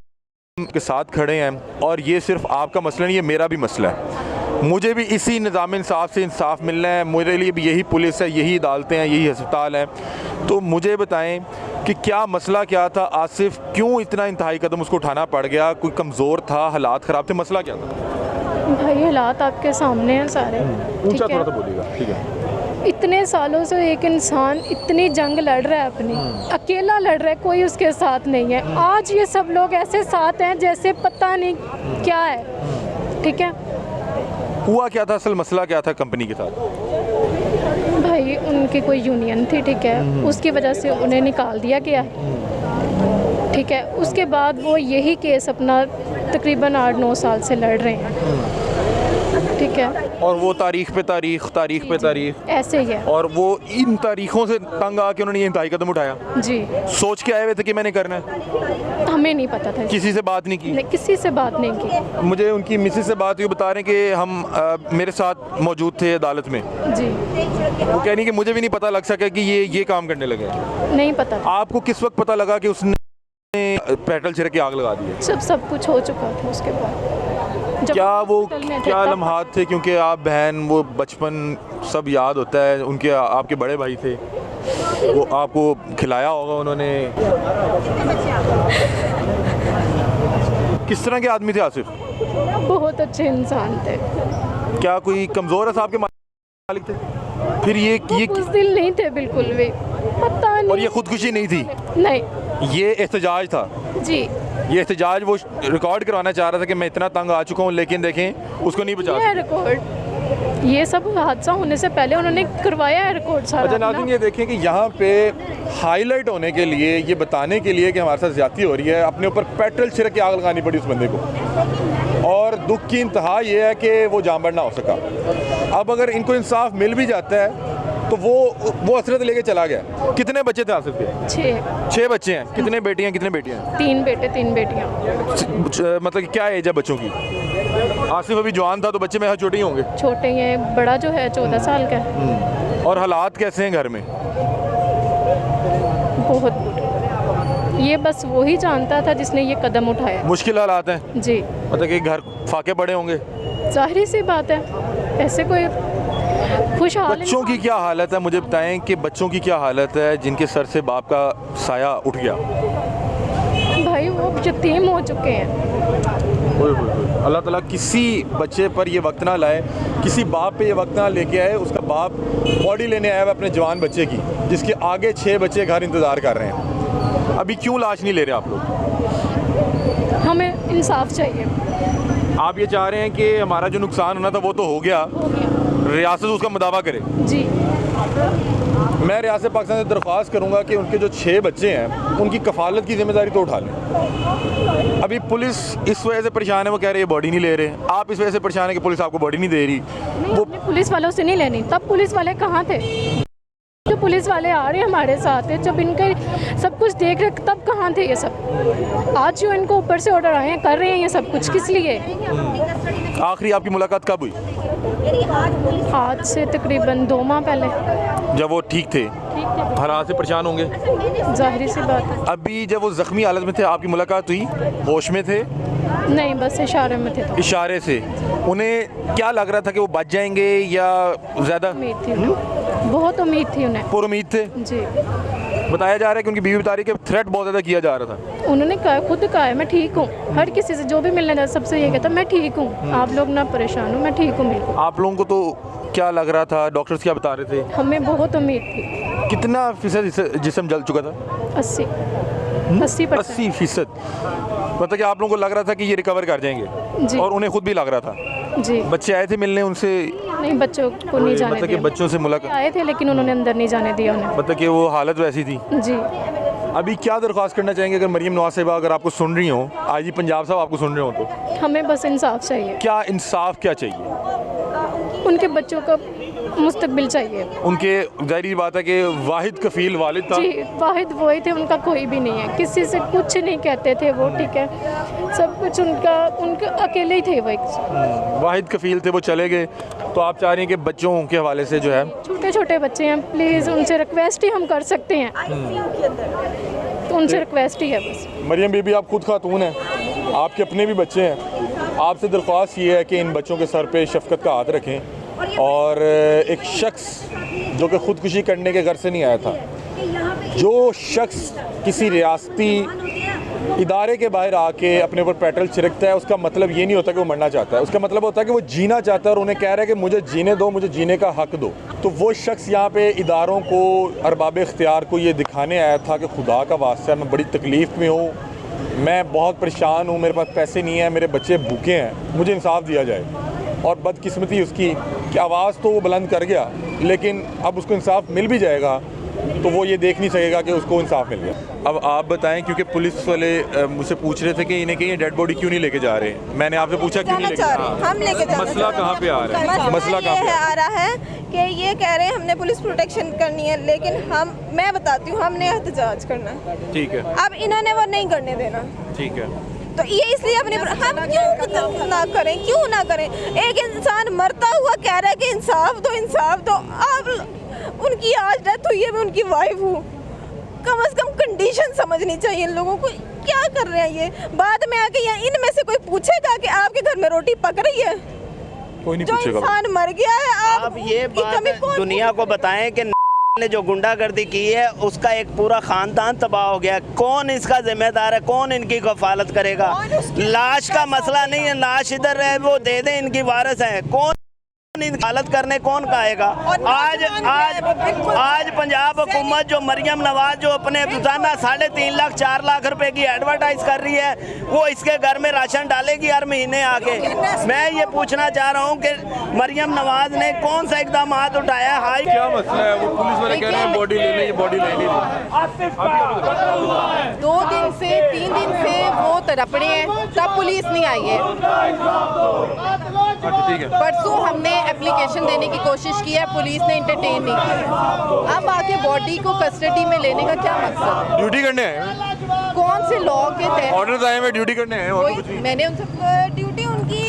के साथ खड़े हैं और ये सिर्फ आपका मसला नहीं, ये मेरा भी मसला है। मुझे भी इसी निज़ाम इंसाफ से इंसाफ मिलना है, मेरे लिए भी यही पुलिस है, यही अदालतें हैं, यही अस्पताल हैं। तो मुझे बताएं कि क्या मसला क्या था, आसिफ क्यों इतना इंतहाई कदम उसको उठाना पड़ गया, कोई कमज़ोर था, हालात ख़राब थे, मसला क्या था? भाई हालात आपके सामने हैं सारे। ऊंचा थोड़ा सा बोलिएगा, ठीक है। इतने सालों से एक इंसान इतनी जंग लड़ रहा है अपनी, अकेला लड़ रहा है, कोई उसके साथ नहीं है। आज ये सब लोग ऐसे साथ हैं जैसे पता नहीं क्या है, ठीक है। हुआ क्या था, असल मसला क्या था कंपनी के साथ? भाई उनकी कोई यूनियन थी, ठीक है, उसकी वजह से उन्हें निकाल दिया गया है, ठीक है। उसके बाद वो यही केस अपना तकरीबन 8-9 साल से लड़ रहे हैं, ठीक है। और वो तारीख पे तारीख ऐसे ही है। और वो इन तारीखों से तंग आके उन्होंने ये इंतहाई कदम उठाया। जी। सोच के आए हुए थे कि मैंने करना है? हमें नहीं पता था, किसी से बात नहीं की? नहीं, किसी से बात नहीं की। मुझे उनकी मिसेस से बात हुई, बता रहे हैं कि हम मेरे साथ मौजूद थे अदालत में। जी। वो कह रही कि मुझे भी नहीं पता लग सका कि ये काम करने लगे। नहीं पता। आपको किस वक्त पता लगा कि उसने पेट्रोल छिड़क के आग लगा दी? सब कुछ हो चुका था उसके बाद। क्या वो क्या लम्हात थे, क्योंकि आप बहन, वो बचपन सब याद होता है, उनके आपके बड़े भाई थे, वो आपको खिलाया होगा उन्होंने। किस तरह के आदमी थे आसिफ? बहुत अच्छे इंसान थे। क्या कोई कमज़ोर है साहब के मालिक थे? फिर ये दिल नहीं थे बिल्कुल भी, पता नहीं। और ये खुदकुशी नहीं थी? नहीं, ये एहतजाज था। जी। ये एहतजाज वो रिकॉर्ड करवाना चाह रहा था कि मैं इतना तंग आ चुका हूँ, लेकिन देखें उसको नहीं बचा ये रिकॉर्ड, ये सब हादसा होने से पहले उन्होंने करवाया है रिकॉर्ड सारा। अच्छा नाज़रीन, ये देखें कि यहाँ पे हाईलाइट होने के लिए, ये बताने के लिए कि हमारे साथ ज़्यादती हो रही है, अपने ऊपर पेट्रोल छिड़क के आग लगानी पड़ी उस बंदे को। और दुख की इंतहा ये है कि वो जामबड़ ना हो सका। अब अगर इनको इंसाफ मिल भी जाता है तो वो असरत लेके चला गया। कितने बच्चे थे आसिफ के? 6 बच्चे हैं। कितने बेटियां कितने बेटियां? 3 बेटे 3 बेटियां। मतलब क्या एज है बच्चों की? आसिफ अभी जवान था तो बच्चे में छोटे ही होंगे। छोटे हैं, बड़ा जो है 14 साल का है। और हालात कैसे हैं घर में? बहुत बुरे। ये बस वही जानता था जिसने ये कदम उठाया। मुश्किल हालात हैं जी। मतलब कि घर फाके पड़े होंगे। जाहिर सी बात है, ऐसे कोई खुशहाल। बच्चों की क्या हालत है, मुझे बताएं कि बच्चों की क्या हालत है जिनके सर से बाप का साया उठ गया? भाई वो यतीम हो चुके हैं। अल्लाह ताला किसी बच्चे पर ये वक्त ना लाए, किसी बाप पे ये वक्त ना लेके आए। उसका बाप बॉडी लेने आया हुआ अपने जवान बच्चे की, जिसके आगे 6 बच्चे घर इंतज़ार कर रहे हैं। अभी क्यों लाश नहीं ले रहे आप लोग? हमें इंसाफ चाहिए। आप ये चाह रहे हैं कि हमारा जो नुकसान होना था वो तो हो गया, रियासत उसका मुदावा करे। जी। मैं रियासत पाकिस्तान से दरख्वास्त करूंगा कि उनके जो 6 बच्चे हैं उनकी कफालत की जिम्मेदारी तो उठा लें। अभी पुलिस इस वजह से परेशान है, वो कह रही है बॉडी नहीं ले रहे। आप इस वजह से परेशान है कि पुलिस आपको बॉडी नहीं दे रही। वो पुलिस वालों से नहीं लेनी। तब पुलिस वाले कहाँ थे? जो पुलिस वाले आ रहे हैं हमारे साथ है, जब इनके सब कुछ देख रहे तब कहाँ थे ये सब? आज जो इनको ऊपर से ऑर्डर आए हैं, कर रहे हैं ये सब कुछ किस लिए? आखिरी आपकी मुलाकात कब हुई? आज से तकरीबन 2 माह पहले। जब वो ठीक थे, हर हाथ से परेशान होंगे। जाहिर सी बात है। अभी जब वो ज़ख्मी हालत में थे, आपकी मुलाकात हुई, होश में थे? नहीं, बस इशारे में थे। इशारे से। उन्हें क्या लग रहा था कि वो बच जाएंगे या ज़्यादा? उम्मीद थी उन्हें, बहुत उम्मीद थी उन्हें। पुरुम्मीद थे? जी। बताया जा रहा है कि उनकी बीवी बता रही है कि थ्रेट बहुत ज़्यादा किया जा रहा था। उन्होंने कहा, खुद कहा है मैं ठीक हूँ। हर किसी से जो भी मिलने जाता सबसे ये कहता मैं ठीक हूँ, आप लोग ना परेशान हो, मैं ठीक हूँ बिल्कुल। आप लोगों को तो क्या लग रहा था, डॉक्टर्स क्या बता रहे थे? हमें बहुत उम्मीद थी। कितना फ़ीसद जिस्म जल चुका था? 80%। 80%। मतलब कि आप लोगों को लग रहा था कि ये रिकवर कर जाएंगे? जी। और उन्हें खुद भी लग रहा था? जी। बच्चे आए थे मिलने उनसे? नहीं, बच्चों को नहीं जाने मतलब कि दिया। बच्चों से मुलाकात आए थे लेकिन उन्होंने अंदर नहीं जाने दिया उन्हें। मतलब कि वो हालत वैसी थी। जी। अभी क्या दरख्वास्त करना चाहेंगे अगर मरियम नवाज साहिबा अगर आपको सुन रही हो, आईजी पंजाब साहब आपको सुन रहे हो तो? हमें बस इंसाफ चाहिए। क्या इंसाफ क्या चाहिए? उनके बच्चों का मुस्तकबिल चाहिए। उनके ज़ाहिर बात है कि वाहिद कफील वालिद था। जी, वाहिद वही थे, उनका कोई भी नहीं है, किसी से कुछ नहीं कहते थे वो, ठीक है, सब कुछ उनके अकेले ही थे वो। वाहिद कफील थे, वो चले गए, तो आप चाह रही हैं कि बच्चों के हवाले से जो है, छोटे छोटे बच्चे हैं, प्लीज़ उनसे रिक्वेस्ट ही हम कर सकते हैं, तो उनसे रिक्वेस्ट ही है बस। मरियम बीबी आप खुद खातून हैं, आपके अपने भी बच्चे हैं, आपसे दरख्वास्त ये है कि इन बच्चों के सर पे शफकत का हाथ रखें। और एक शख्स जो कि ख़ुदकुशी करने के घर से नहीं आया था, जो शख्स किसी रियासती इदारे के बाहर आके अपने ऊपर पेट्रोल छिड़कता है, उसका मतलब ये नहीं होता कि वो मरना चाहता है, उसका मतलब होता है कि वो जीना चाहता है और उन्हें कह रहा है कि मुझे जीने दो, मुझे जीने का हक दो। तो वो शख्स यहाँ पे इदारों को, अरबाब इख्तियार को ये दिखाने आया था कि खुदा का वास्ता मैं बड़ी तकलीफ़ में हूँ, मैं बहुत परेशान हूँ, मेरे पास पैसे नहीं हैं, मेरे बच्चे भूखे हैं, मुझे इंसाफ दिया जाए। और बदकिस्मती उसकी कि आवाज़ तो वो बुलंद कर गया, लेकिन अब उसको इंसाफ मिल भी जाएगा तो वो ये देख नहीं सकेगा कि उसको इंसाफ मिल गया। अब आप बताएं, क्योंकि पुलिस वाले मुझसे पूछ रहे थे कि इन्हें कहीं डेड बॉडी क्यों नहीं लेके जा रहे हैं। मैंने आपसे पूछा क्यों नहीं लेके जा रहे? हम लेके जा रहे हैं। मसला कहाँ पे आ रहा है? मसला कहाँ पे आ रहा है कि ये कह रहे हैं हमने पुलिस प्रोटेक्शन करनी है, लेकिन मैं बताती हूँ हमने एहतजाज करना है। ठीक है। अब इन्होंने वो नहीं करने देना। ठीक है। तो ये इसलिए अपने हम क्यों ना करें? एक इंसान मरता हुआ कह रहा है कि इंसाफ दो। आप उनकी आज डेथ हुई है, मैं उनकी वाइफ हूँ, कम से कम कंडीशन समझनी चाहिए इन लोगों को। क्या कर रहे हैं ये? बाद में आके यहाँ इनमें से कोई पूछेगा कि आपके घर में रोटी पक रही है? कोई नहीं जो पूछेगा। इंसान मर गया है, आप ये बात दुनिया को बताएं कि ने जो गुंडागर्दी की है उसका एक पूरा खानदान तबाह हो गया। कौन इसका जिम्मेदार है? कौन इनकी कफालत करेगा? लाश का मसला नहीं है, लाश इधर है, वो दे दें, इनकी वारिस है। कौन हालत करने कौन का आएगा? आज पंजाब हुकूमत जो मरियम नवाज जो अपने रोजाना 3.5 लाख 4 लाख रुपए की एडवर्टाइज कर रही है, वो इसके घर में राशन डालेगी हर महीने आके। मैं ये पूछना चाह रहा हूँ कि मरियम नवाज ने कौन सा इकदाम उठाया है? हाई क्या मसला है? वो पुलिस वाले कह रहे हैं बॉडी ले लें, ये बॉडी ले ली। 2 दिन से 3 दिन से वो तड़पड़े हैं, तब पुलिस नहीं आई है। ठीक है। परसों हमने एप्लीकेशन देने की कोशिश की है, पुलिस ने इंटरटेन नहीं किया। अब आके बॉडी को कस्टडी में लेने का क्या मकसद है? ड्यूटी करने आए? कौन से लॉ के तहत? ऑर्डर्स आए हुए ड्यूटी करने आए? और कुछ नहीं? मैंने उनसे ड्यूटी उनकी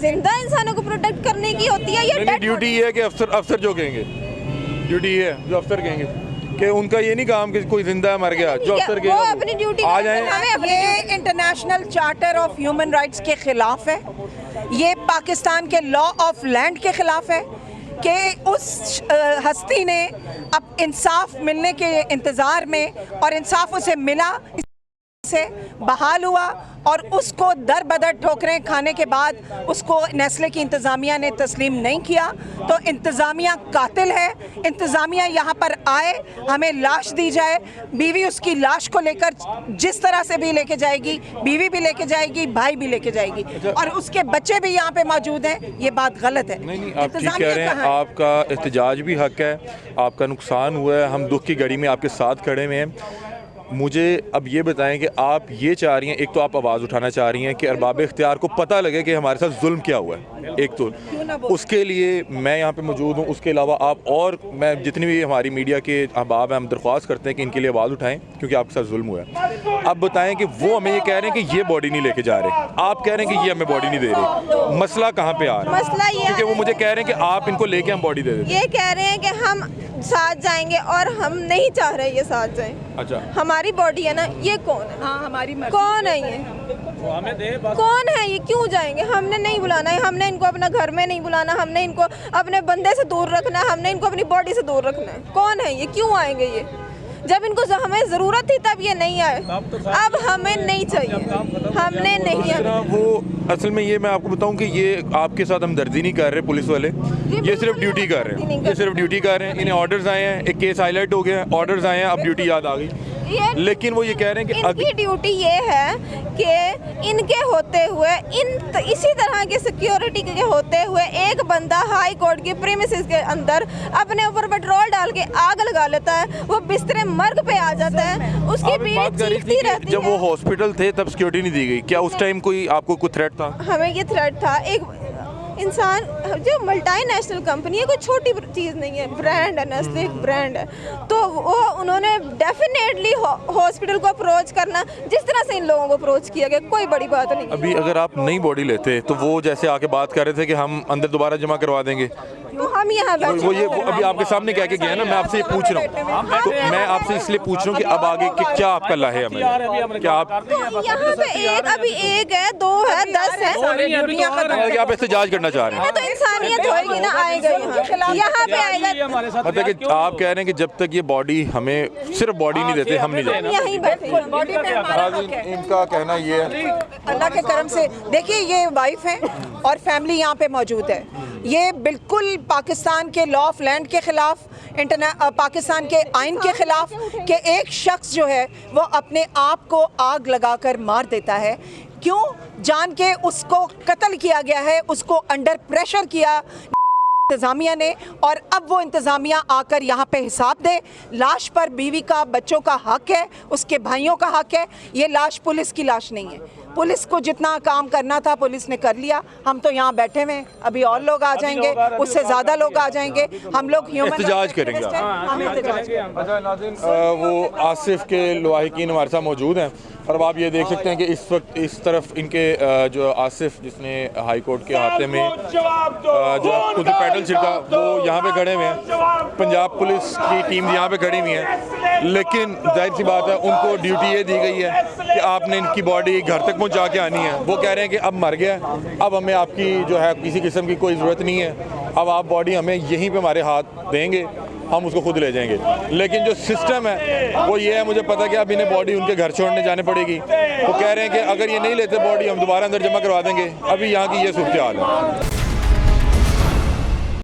जिंदा इंसानों को प्रोटेक्ट करने की होती है या नहीं, ड्यूटी ये है कि अफसर जो कहेंगे, ड्यूटी ये है जो अफसर कहेंगे कि उनका ये नहीं काम कि कोई जिंदा मर गया, जो अफसर वो अपनी ड्यूटी आ जाए। ये international charter of human rights के खिलाफ है, ये पाकिस्तान के लॉ ऑफ लैंड के खिलाफ है कि उस हस्ती ने अब इंसाफ मिलने के इंतज़ार में, और इंसाफ उसे मिला, से बहाल हुआ, और उसको दर बदर ठोकरें खाने के बाद उसको नेस्ले की इंतज़ामिया ने तस्लीम नहीं किया। तो इंतज़ामिया कातिल है। इंतज़ामिया यहाँ पर आए, हमें लाश दी जाए, बीवी उसकी लाश को लेकर जिस तरह से भी लेके जाएगी, बीवी भी लेके जाएगी, भाई भी लेके जाएगी, और उसके बच्चे भी यहाँ पे मौजूद हैं। ये बात गलत है। नहीं, आप ठीक कह रहे हैं, आपका एहतजाज भी हक है, आपका नुकसान हुआ है, हम दुख की घड़ी में आपके साथ खड़े हुए हैं। मुझे अब ये बताएं कि आप ये चाह रही हैं, एक तो आप आवाज़ उठाना चाह रही हैं कि अरबाब इख्तियार को पता लगे कि हमारे साथ जुल्म क्या हुआ है, एक तो उसके लिए मैं यहाँ पे मौजूद हूँ। उसके अलावा आप और मैं जितनी भी हमारी मीडिया के अहबाब हैं, हम दरख्वास्त करते हैं कि इनके लिए आवाज़ उठाएं क्योंकि आपके साथ जुल्म हुआ है। अब बताएं कि वो हमें ये कह रहे हैं कि ये बॉडी नहीं लेके जा रहे, आप कह रहे हैं कि ये हमें बॉडी नहीं दे रहे, मसला कहाँ पे आ रहा है? मसला ये क्योंकि वो मुझे कह रहे हैं कि आप इनको लेके हम बॉडी दे देते। ये कह रहे हैं कि हम साथ जाएंगे और हम नहीं चाह रहे ये साथ जाएं। अच्छा, हमारी बॉडी है ना, ये कौन है? हाँ हमारी मर्जी। कौन है ये? कौन है ये? क्यों जाएंगे? हमने नहीं बुलाना है, हमने इनको अपना घर में नहीं बुलाना, हमने इनको अपने बंदे से दूर रखना है, हमने इनको अपनी बॉडी से दूर रखना है। कौन है ये? क्यों आएंगे ये? जब इनको हमें ज़रूरत थी तब ये नहीं आए, अब हमें नहीं चाहिए, हमने नहीं आना। वो असल में ये मैं आपको बताऊं कि ये आपके साथ हमदर्दी नहीं कर रहे पुलिस वाले, ये सिर्फ ड्यूटी कर रहे हैं, ये सिर्फ ड्यूटी कर रहे हैं। इन्हें ऑर्डर्स आए हैं, एक केस हाईलाइट हो गया है, ऑर्डर्स आए हैं, अब ड्यूटी याद आ गई। लेकिन वो ये कह रहे हैं कि इनकी ड्यूटी ये है कि इनके होते हुए इसी तरह की सिक्योरिटी के होते हुए एक बंदा हाई कोर्ट के प्रीमिसेस के अंदर अपने ऊपर पेट्रोल डाल के आग लगा लेता है, वो बिस्तरे मर्ग पे आ जाता है, उसकी बीवी चीखती रहती है। जब वो हॉस्पिटल थे तब सिक्योरिटी नहीं दी गई, क्या उस टाइम कोई आपको कोई थ्रेट था? हमें ये थ्रेट था, एक इंसान जो मल्टीनेशनल कंपनी है, कोई छोटी चीज़ नहीं है, ब्रांड है, नेस्ले एक ब्रांड है, तो वो उन्होंने डेफिनेटली हॉस्पिटल को अप्रोच करना जिस तरह से इन लोगों को अप्रोच किया गया, कोई बड़ी बात नहीं। अभी अगर आप नई बॉडी लेते तो वो जैसे आके बात कर रहे थे कि हम अंदर दोबारा जमा करवा देंगे, तो हम यहाँ वो अभी आपके सामने कह के गया ना, मैं आपसे ये पूछ रहा हूँ, तो मैं आपसे इसलिए पूछ रहा हूँ कि अब आगे कि क्या आपका लाहे हमें, क्या आप यहाँ पे एक अभी एक है, 2 है, 10 है, आप एहतजाज करना चाह रहे हैं? तो इंसानियत होएगी ना, आएगा यहाँ पे आएगा। मतलब कि आप कह रहे हैं कि जब तक ये बॉडी हमें सिर्फ बॉडी नहीं देते हम नहीं जाएंगे। यहीं बैठे बॉडी पे हमारा हक है। इनका कहना ये है, अल्लाह के करम से देखिए ये वाइफ है और फैमिली यहाँ पे मौजूद है, ये बिल्कुल पाकिस्तान के लॉ ऑफ लैंड के ख़िलाफ़, पाकिस्तान के आइन के ख़िलाफ़ कि एक शख्स जो है वो अपने आप को आग लगाकर मार देता है। क्यों? जान के उसको कत्ल किया गया है, उसको अंडर प्रेशर किया इंतज़ामिया ने, और अब वो इंतज़ामिया आकर यहाँ पे हिसाब दे। लाश पर बीवी का, बच्चों का हक है, उसके भाइयों का हक है। ये लाश पुलिस की लाश नहीं है, पुलिस को जितना काम करना था पुलिस ने कर लिया। हम तो यहाँ बैठे हुए हैं, अभी और लोग आ जाएंगे, उससे ज़्यादा लोग आ जाएंगे, हम लोग एहतजाज करेंगे। अच्छा नाज़रीन, वो आसिफ के लवाहिकीन हमारे साथ मौजूद हैं और अब आप ये देख सकते हैं कि इस वक्त इस तरफ इनके जो आसिफ जिसने हाई कोर्ट के हाथे में जो खुद पैडल छिड़का वो यहाँ पे खड़े हुए हैं, पंजाब पुलिस की टीम यहाँ पे खड़ी हुई है, लेकिन जाहिर सी बात है उनको ड्यूटी ये दी गई है कि आपने इनकी बॉडी घर तक पहुँचा के आनी है। वो कह रहे हैं कि अब मर गया, अब हमें आपकी जो है किसी किस्म की कोई ज़रूरत नहीं है, अब आप बॉडी हमें यहीं पे हमारे हाथ देंगे, हम उसको खुद ले जाएंगे। लेकिन जो सिस्टम है वो ये है, मुझे पता कि अब इन्हें बॉडी उनके घर छोड़ने जाने पड़ेगी। वो कह रहे हैं कि अगर ये नहीं लेते बॉडी हम दोबारा अंदर जमा करवा देंगे। अभी यहाँ की ये सूरत हाल है।